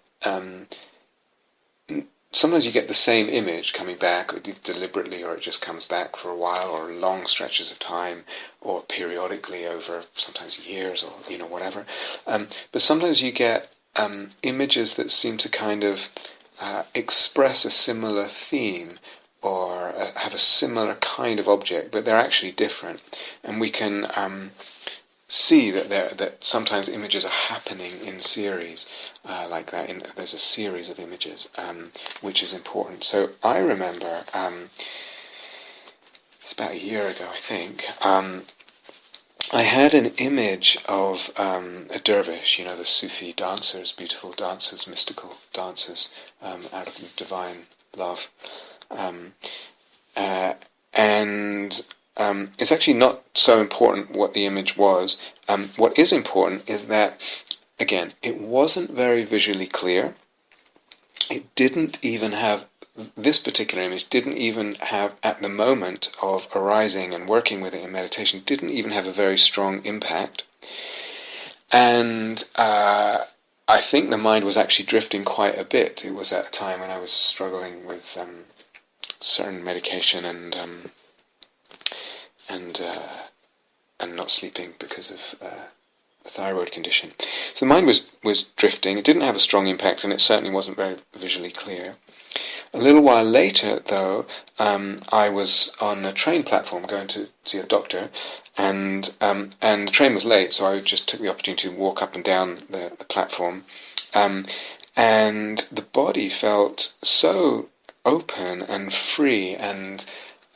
sometimes you get the same image coming back deliberately, or it just comes back for a while, or long stretches of time, or periodically over sometimes years, or whatever. But sometimes you get images that seem to kind of express a similar theme, or have a similar kind of object, but they're actually different, and we can see that sometimes images are happening in series like that. There's a series of images, which is important. So I remember it's about a year ago, I think. I had an image of a dervish, the Sufi dancers, beautiful dancers, mystical dancers, out of divine love. And it's actually not so important what the image was. What is important is that, again, it wasn't very visually clear. It didn't even have, this particular image didn't even have, at the moment of arising and working with it in meditation, didn't even have a very strong impact. And I think the mind was actually drifting quite a bit. It was at a time when I was struggling with certain medication and not sleeping because of a thyroid condition. So the mind was drifting. It didn't have a strong impact, and it certainly wasn't very visually clear. A little while later, though, I was on a train platform going to see a doctor, and the train was late, so I just took the opportunity to walk up and down the platform, and the body felt so open and free and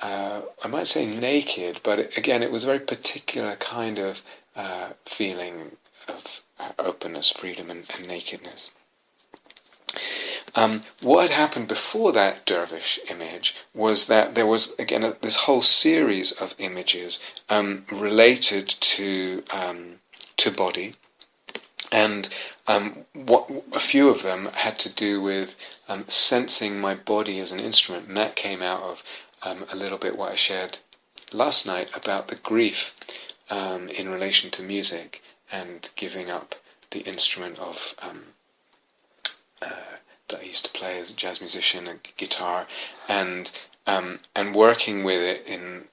I might say naked, but again, it was a very particular kind of feeling of openness, freedom, and nakedness. What had happened before that dervish image was that there was, again, this whole series of images related to body, and a few of them had to do with sensing my body as an instrument, and that came out of a little bit what I shared last night about the grief in relation to music and giving up the instrument of that I used to play as a jazz musician, a guitar, and working with it in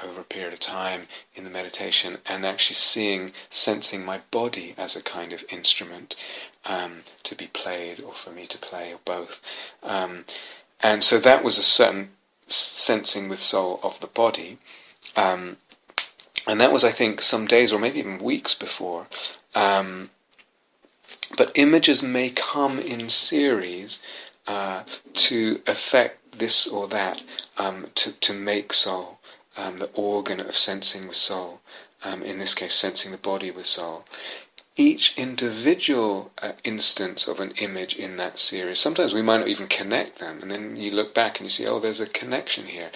over a period of time in the meditation, and actually sensing my body as a kind of instrument to be played, or for me to play, or both. And so that was a certain sensing with soul of the body, and that was, I think, some days or maybe even weeks before. But images may come in series to affect this or that, to make soul, the organ of sensing with soul, in this case sensing the body with soul. Each individual instance of an image in that series, sometimes we might not even connect them, and then you look back and you see, oh, there's a connection here.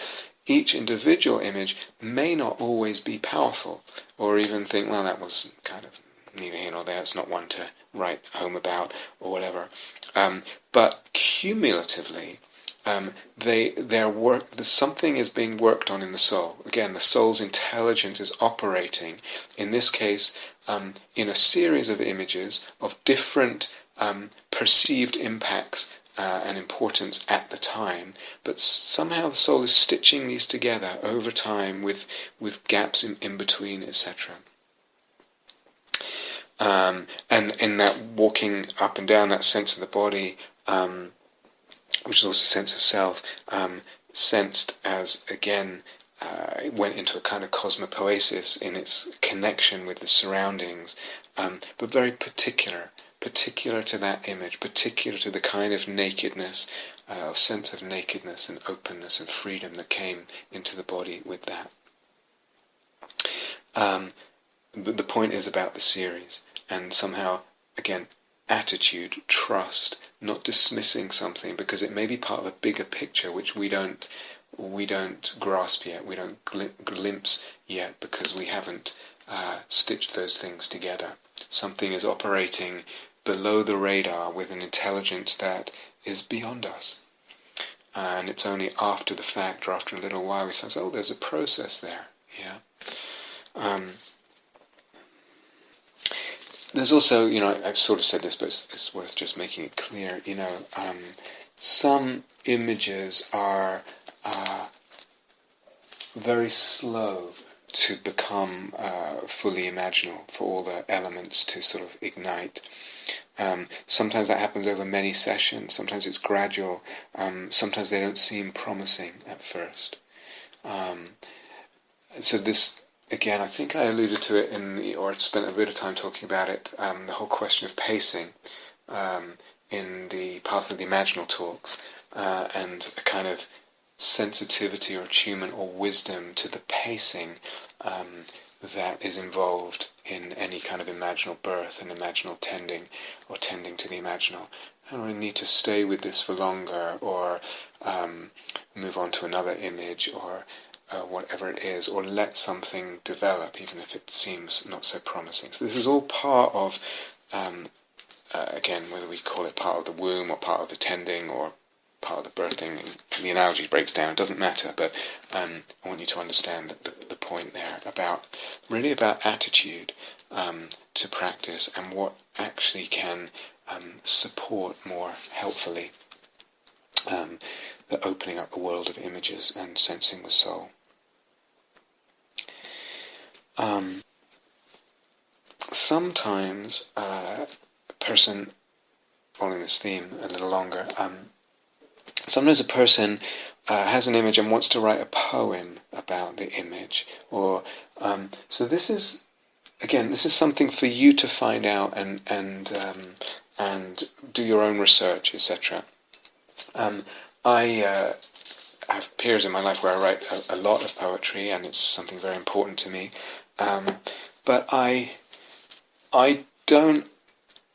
Each individual image may not always be powerful, or even think, well, that was kind of neither here nor there, it's not one to write home about, or whatever. But cumulatively, something is being worked on in the soul. Again, the soul's intelligence is operating, in this case, in a series of images of different perceived impacts and importance at the time, but somehow the soul is stitching these together over time with gaps in between, etc. And in that walking up and down, that sense of the body, which is also a sense of self, sensed as, again, it went into a kind of cosmopoesis in its connection with the surroundings, but very particular to that image, particular to the kind of nakedness, sense of nakedness and openness and freedom that came into the body with that. But the point is about the series, and somehow, again, attitude, trust, not dismissing something because it may be part of a bigger picture which we don't grasp yet, we don't glimpse yet, because we haven't stitched those things together. Something is operating below the radar with an intelligence that is beyond us. And it's only after the fact, or after a little while, we say, oh, there's a process there. Yeah. There's also, I've sort of said this, but it's worth just making it clear. Some images are very slow to become fully imaginal, for all the elements to sort of ignite. Sometimes that happens over many sessions. Sometimes it's gradual. Sometimes they don't seem promising at first. So this, again, I think I alluded to it or spent a bit of time talking about it, the whole question of pacing in the Path of the Imaginal talks, and a kind of sensitivity or attunement or wisdom to the pacing that is involved in any kind of imaginal birth and imaginal tending, or tending to the imaginal. I don't really need to stay with this for longer, or move on to another image, or whatever it is, or let something develop, even if it seems not so promising. So this is all part of, again, whether we call it part of the womb, or part of the tending, or part of the birthing, and the analogy breaks down, it doesn't matter, but I want you to understand the point there really about attitude to practice, and what actually can support more helpfully the opening up the world of images and sensing the soul. Sometimes a person, following this theme a little longer, sometimes a person has an image and wants to write a poem about the image, or so this is something for you to find out and do your own research, etc. I have periods in my life where I write a lot of poetry, and it's something very important to me. But I don't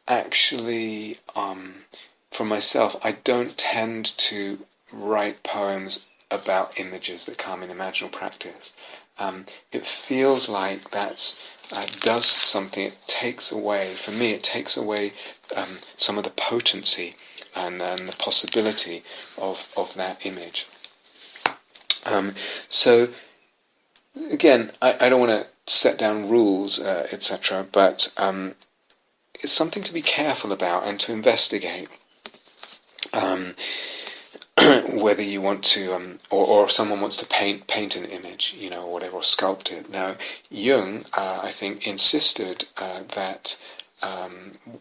actually, for myself, I don't tend to write poems about images that come in imaginal practice. It feels like that does something. It takes away, for me, some of the potency and the possibility of that image. So again, I don't want to set down rules, etc., but it's something to be careful about and to investigate. Whether you want to, or if someone wants to paint an image, or whatever, or sculpt it. Now, Jung, I think, insisted that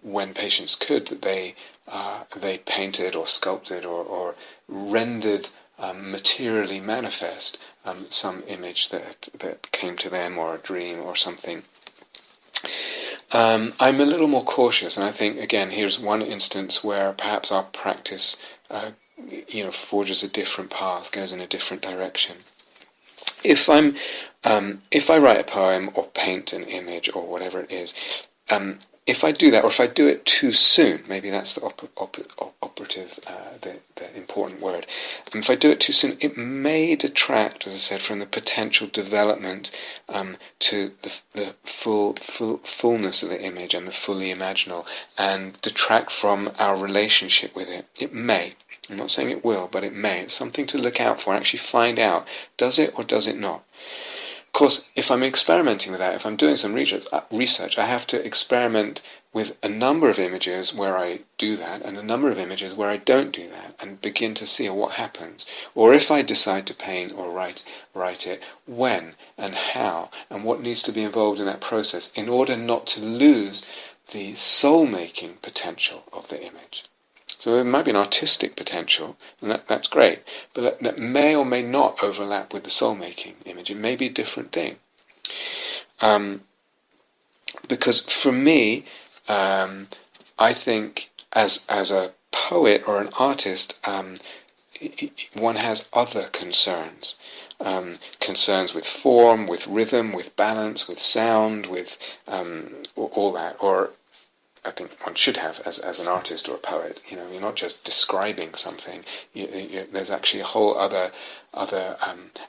when patients could, that they painted or sculpted or rendered materially manifest some image that came to them, or a dream or something. I'm a little more cautious, and I think, again, here's one instance where perhaps our practice forges a different path, goes in a different direction. If I write a poem or paint an image or whatever it is, if I do that, or if I do it too soon, maybe that's the operative, the important word. And if I do it too soon, it may detract, as I said, from the potential development to the fullness of the image and the fully imaginal, and detract from our relationship with it. It may. I'm not saying it will, but it may. It's something to look out for, and actually find out, does it or does it not? Of course, if I'm experimenting with that, if I'm doing some research, I have to experiment with a number of images where I do that, and a number of images where I don't do that, and begin to see what happens. Or if I decide to paint or write it, when and how, and what needs to be involved in that process in order not to lose the soul-making potential of the image. So there might be an artistic potential, and that's great, but that may or may not overlap with the soul-making image. It may be a different thing. Because for me, I think as a poet or an artist, one has other concerns. Concerns with form, with rhythm, with balance, with sound, with all that, or I think one should have as an artist or a poet. You're not just describing something. There's actually a whole other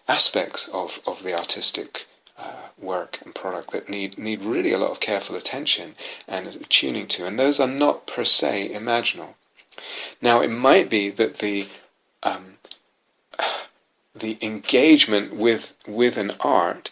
aspects of the artistic work and product that need really a lot of careful attention and tuning to, and those are not per se imaginal. Now, it might be that the engagement with an art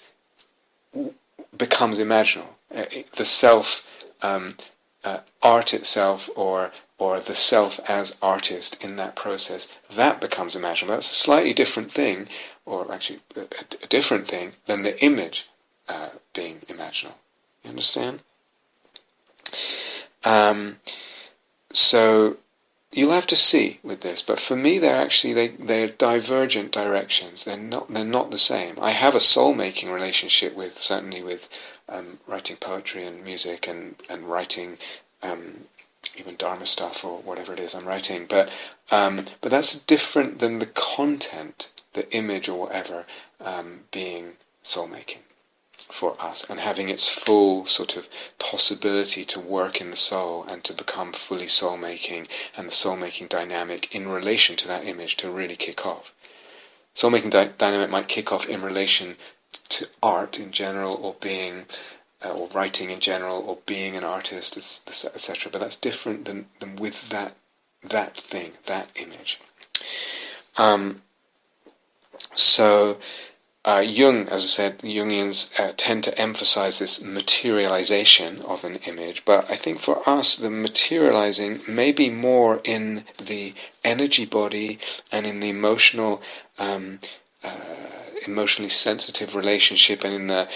becomes imaginal. The self, art itself, or the self as artist in that process, that becomes imaginal. That's a slightly different thing, or actually a different thing than the image being imaginal. You understand? So you'll have to see with this, but for me, they're divergent directions. They're not the same. I have a soul-making relationship certainly with writing poetry and music and writing even Dharma stuff or whatever it is I'm writing. But that's different than the content, the image or whatever, being soul-making for us and having its full sort of possibility to work in the soul and to become fully soul-making, and the soul-making dynamic in relation to that image to really kick off. Soul-making dynamic might kick off in relation to art in general, or being, or writing in general, or being an artist, etc. But that's different than with that thing, that image. So Jung, as I said, the Jungians tend to emphasize this materialization of an image, but I think for us the materializing may be more in the energy body and in the emotionally sensitive relationship, and in the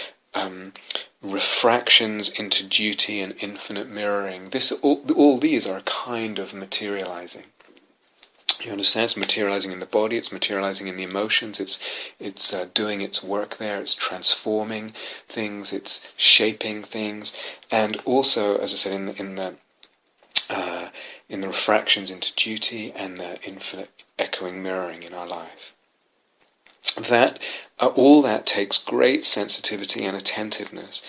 refractions into duty and infinite mirroring. All these are a kind of materializing. You understand? It's materializing in the body, it's materializing in the emotions, it's doing its work there, it's transforming things, it's shaping things, and also, as I said, in the refractions into duty and the infinite echoing mirroring in our life. That all that takes great sensitivity and attentiveness,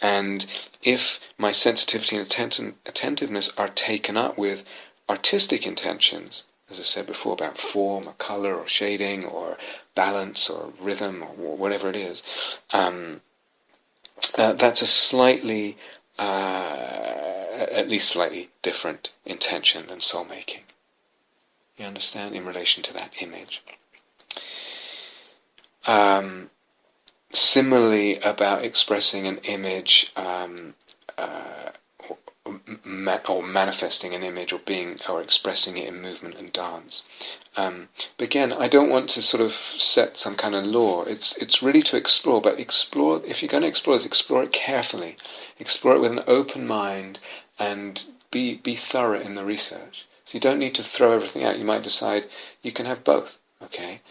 and if my sensitivity and attentiveness are taken up with artistic intentions, as I said before, about form or colour or shading or balance or rhythm or whatever it is, that's a slightly, at least slightly different intention than soul making. You understand? In relation to that image. Similarly, about expressing an image, or manifesting an image, or expressing it in movement and dance. But again, I don't want to sort of set some kind of law. It's really to explore, but explore. If you're going to explore it carefully. Explore it with an open mind and be thorough in the research. So you don't need to throw everything out. You might decide you can have both. Okay,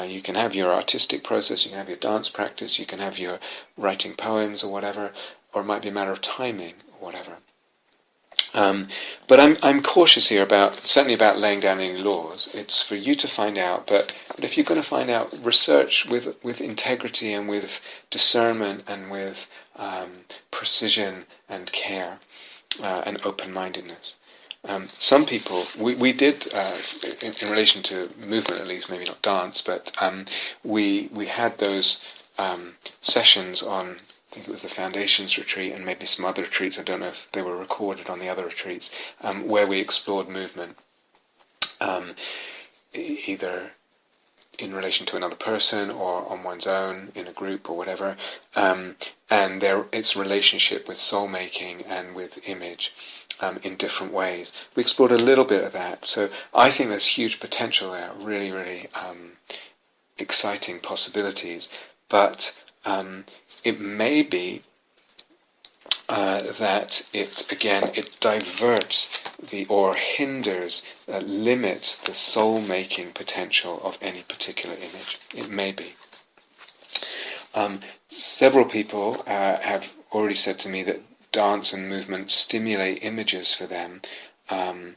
you can have your artistic process, you can have your dance practice, you can have your writing poems or whatever, or it might be a matter of timing or whatever. But I'm cautious here certainly about laying down any laws. It's for you to find out, but if you're going to find out, research with integrity and with discernment and with precision and care and open-mindedness. Some people, we did, in relation to movement at least, maybe not dance, but we had those sessions on, I think it was the Foundations retreat and maybe some other retreats, I don't know if they were recorded on the other retreats, where we explored movement, either in relation to another person or on one's own in a group or whatever, and its relationship with soul making and with image in different ways. We explored a little bit of that, so I think there's huge potential there, really, really exciting possibilities, but it may be that it diverts or hinders, limits the soul-making potential of any particular image. It may be. Several people have already said to me that dance and movement stimulate images for them, and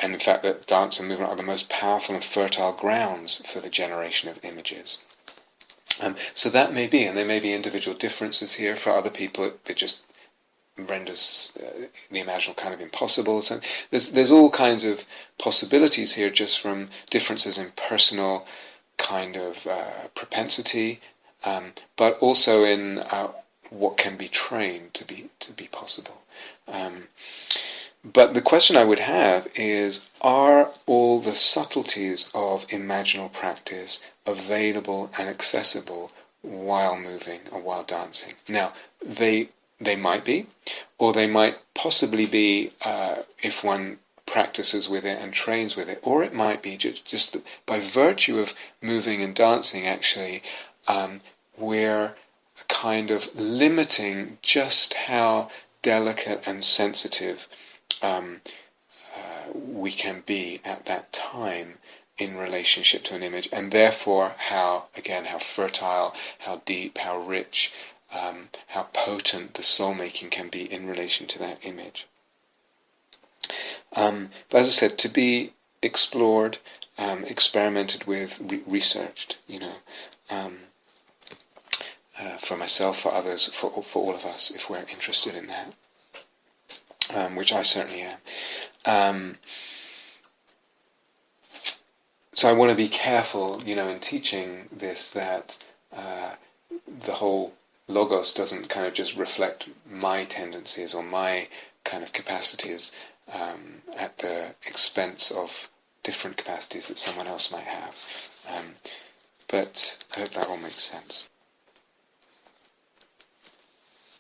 in fact that dance and movement are the most powerful and fertile grounds for the generation of images. So that may be, and there may be individual differences here. For other people, it just renders the imaginal kind of impossible. So there's all kinds of possibilities here, just from differences in personal kind of propensity, but also in what can be trained to be possible. But the question I would have is, are all the subtleties of imaginal practice available and accessible while moving or while dancing. Now, they might be, or they might possibly be if one practices with it and trains with it, or it might be just that by virtue of moving and dancing, actually, we're kind of limiting just how delicate and sensitive we can be at that time in relationship to an image, and therefore how fertile, how deep, how rich, how potent the soul-making can be in relation to that image. But as I said, to be explored, experimented with, researched, for myself, for others, for all of us, if we're interested in that, which I certainly am. So I want to be careful, in teaching this, that the whole logos doesn't kind of just reflect my tendencies or my kind of capacities at the expense of different capacities that someone else might have. But I hope that all makes sense.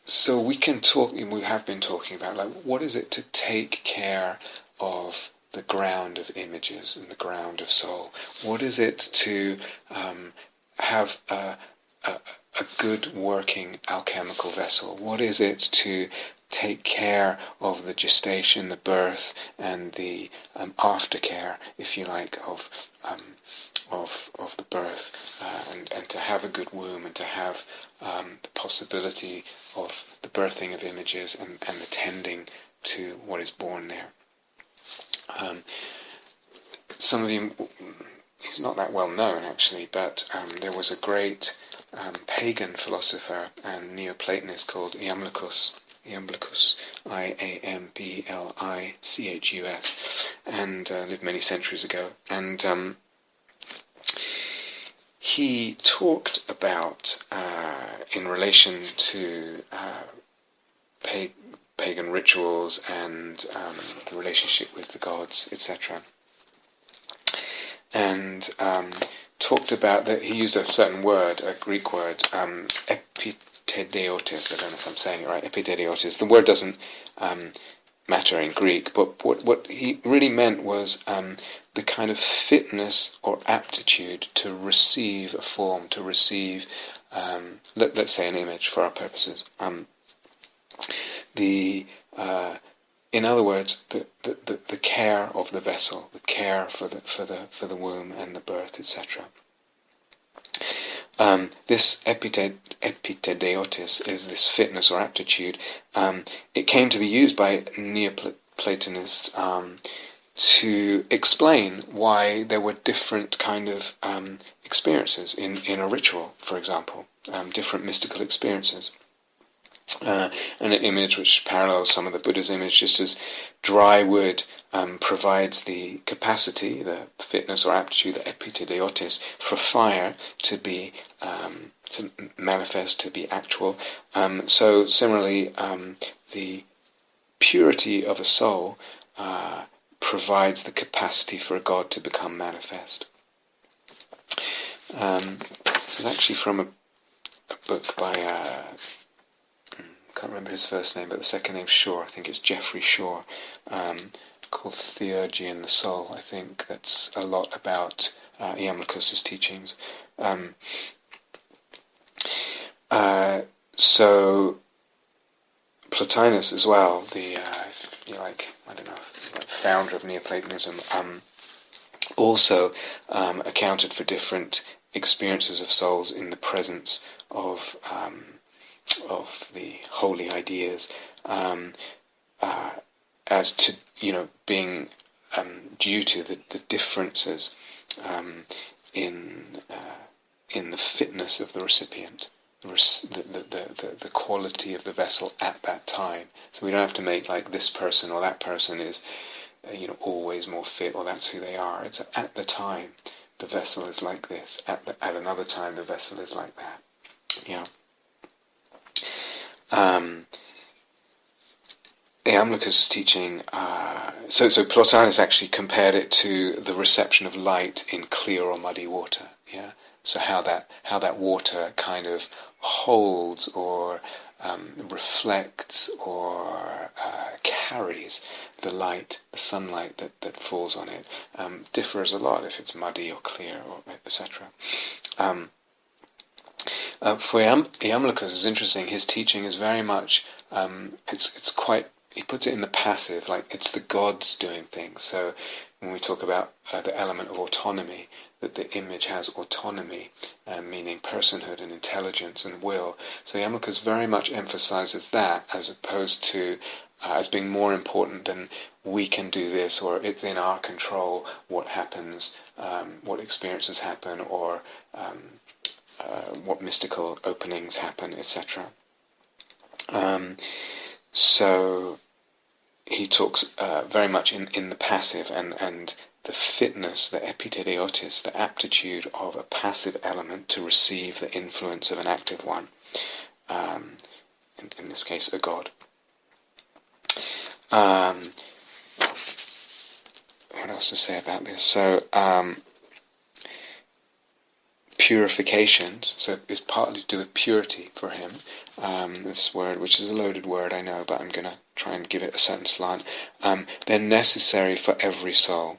So we have been talking about, what is it to take care of the ground of images and the ground of soul? What is it to have a good working alchemical vessel? What is it to take care of the gestation, the birth, and the aftercare, if you like, of the birth, and to have a good womb, and to have the possibility of the birthing of images and the tending to what is born there. Some of you, he's not that well known actually, but there was a great pagan philosopher and Neoplatonist called Iamblichus, Iamblichus, and lived many centuries ago. And he talked about, in relation to pagan rituals and the relationship with the gods, etc. And talked about that he used a certain word, a Greek word, epiteideiotis. I don't know if I'm saying it right. Epiteideiotis. The word doesn't matter in Greek, but what he really meant was the kind of fitness or aptitude to receive a form, to receive, let's say, an image for our purposes. In other words, the care of the vessel, the care for the womb and the birth, etc. This epiteideiotis is this fitness or aptitude. It came to be used by Neoplatonists to explain why there were different kind of experiences in a ritual, for example, different mystical experiences. And an image which parallels some of the Buddha's image, just as dry wood provides the capacity, the fitness or aptitude, the epiteideiotis, for fire to be to manifest, to be actual. So similarly, the purity of a soul provides the capacity for a God to become manifest. This is actually from a book by can't remember his first name, but the second name's Shaw. I think it's Geoffrey Shaw, called Theurgy and the Soul. I think that's a lot about Iamblichus's teachings. So Plotinus as well, the founder of Neoplatonism, also accounted for different experiences of souls in the presence of the holy ideas, as to being due to the differences in the fitness of the recipient, the quality of the vessel at that time. So we don't have to make like this person or that person is always more fit, or that's who they are. It's at the time the vessel is like this, at another time the vessel is like that. Yeah. Iamblichus' teaching, so Plotinus actually compared it to the reception of light in clear or muddy water. Yeah, So how that water kind of holds or reflects or carries the light, the sunlight that falls on it, differs a lot if it's muddy or clear, or etc. For Iamblichus, it's interesting. His teaching is very much it's quite. He puts it in the passive, like it's the gods doing things. So when we talk about the element of autonomy, that the image has autonomy, meaning personhood and intelligence and will. So Iamblichus very much emphasizes that as opposed to as being more important than we can do this, or it's in our control what happens, what experiences happen, or what mystical openings happen, etc. So he talks very much in the passive and the fitness, the epitidiotis, the aptitude of a passive element to receive the influence of an active one, in this case a god. What else to say about this? So purifications, so it's partly to do with purity for him. This word, which is a loaded word, I know, but I'm going to try and give it a certain slant. They're necessary for every soul.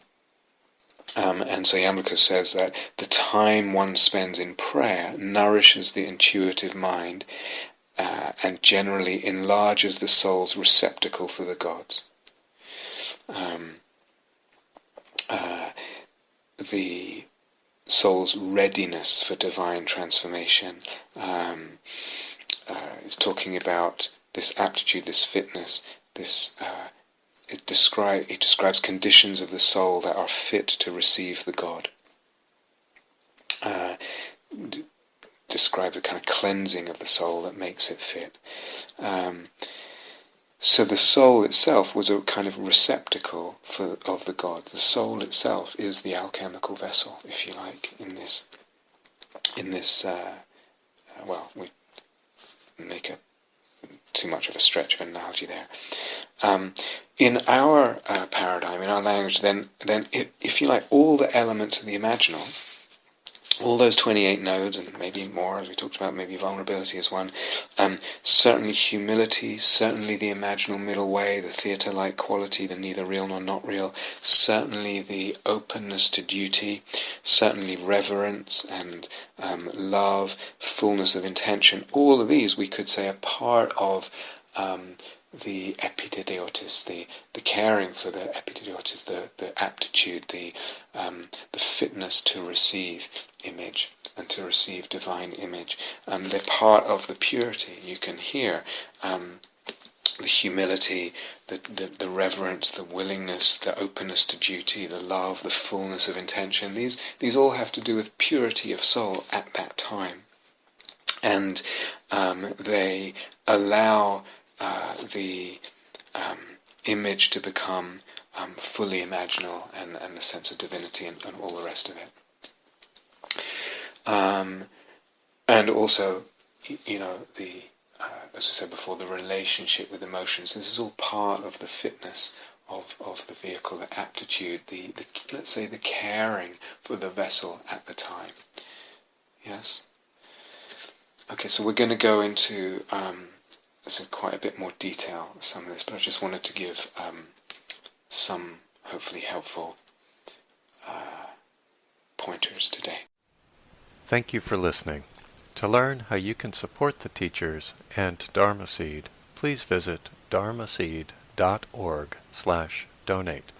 And so Iamblichus says that the time one spends in prayer nourishes the intuitive mind and generally enlarges the soul's receptacle for the gods. The soul's readiness for divine transformation is talking about this aptitude, this fitness, this he describes conditions of the soul that are fit to receive the God. Describes a kind of cleansing of the soul that makes it fit. So the soul itself was a kind of receptacle of the God. The soul itself is the alchemical vessel, if you like, in this. Well, we make too much of a stretch of an analogy there. In our paradigm, in our language, then if you like, all the elements of the imaginal, all those 28 nodes, and maybe more, as we talked about, maybe vulnerability is one, certainly humility, certainly the imaginal middle way, the theatre-like quality, the neither real nor not real, certainly the openness to duty, certainly reverence and love, fullness of intention, all of these we could say are part of the epitidiotis, the caring for the epitidiotis, the aptitude, the fitness to receive image and to receive divine image. They're part of the purity. You can hear the humility, the reverence, the willingness, the openness to duty, the love, the fullness of intention. These all have to do with purity of soul at that time. And they allow the image to become fully imaginal and the sense of divinity and all the rest of it. And also, as we said before, the relationship with emotions. This is all part of the fitness of the vehicle, the aptitude, the let's say the caring for the vessel at the time. Yes? Okay, so we're going to go into quite a bit more detail of some of this, but I just wanted to give some hopefully helpful pointers today. Thank you for listening. To learn how you can support the teachers and Dharma Seed, please visit dharmaseed.org/donate.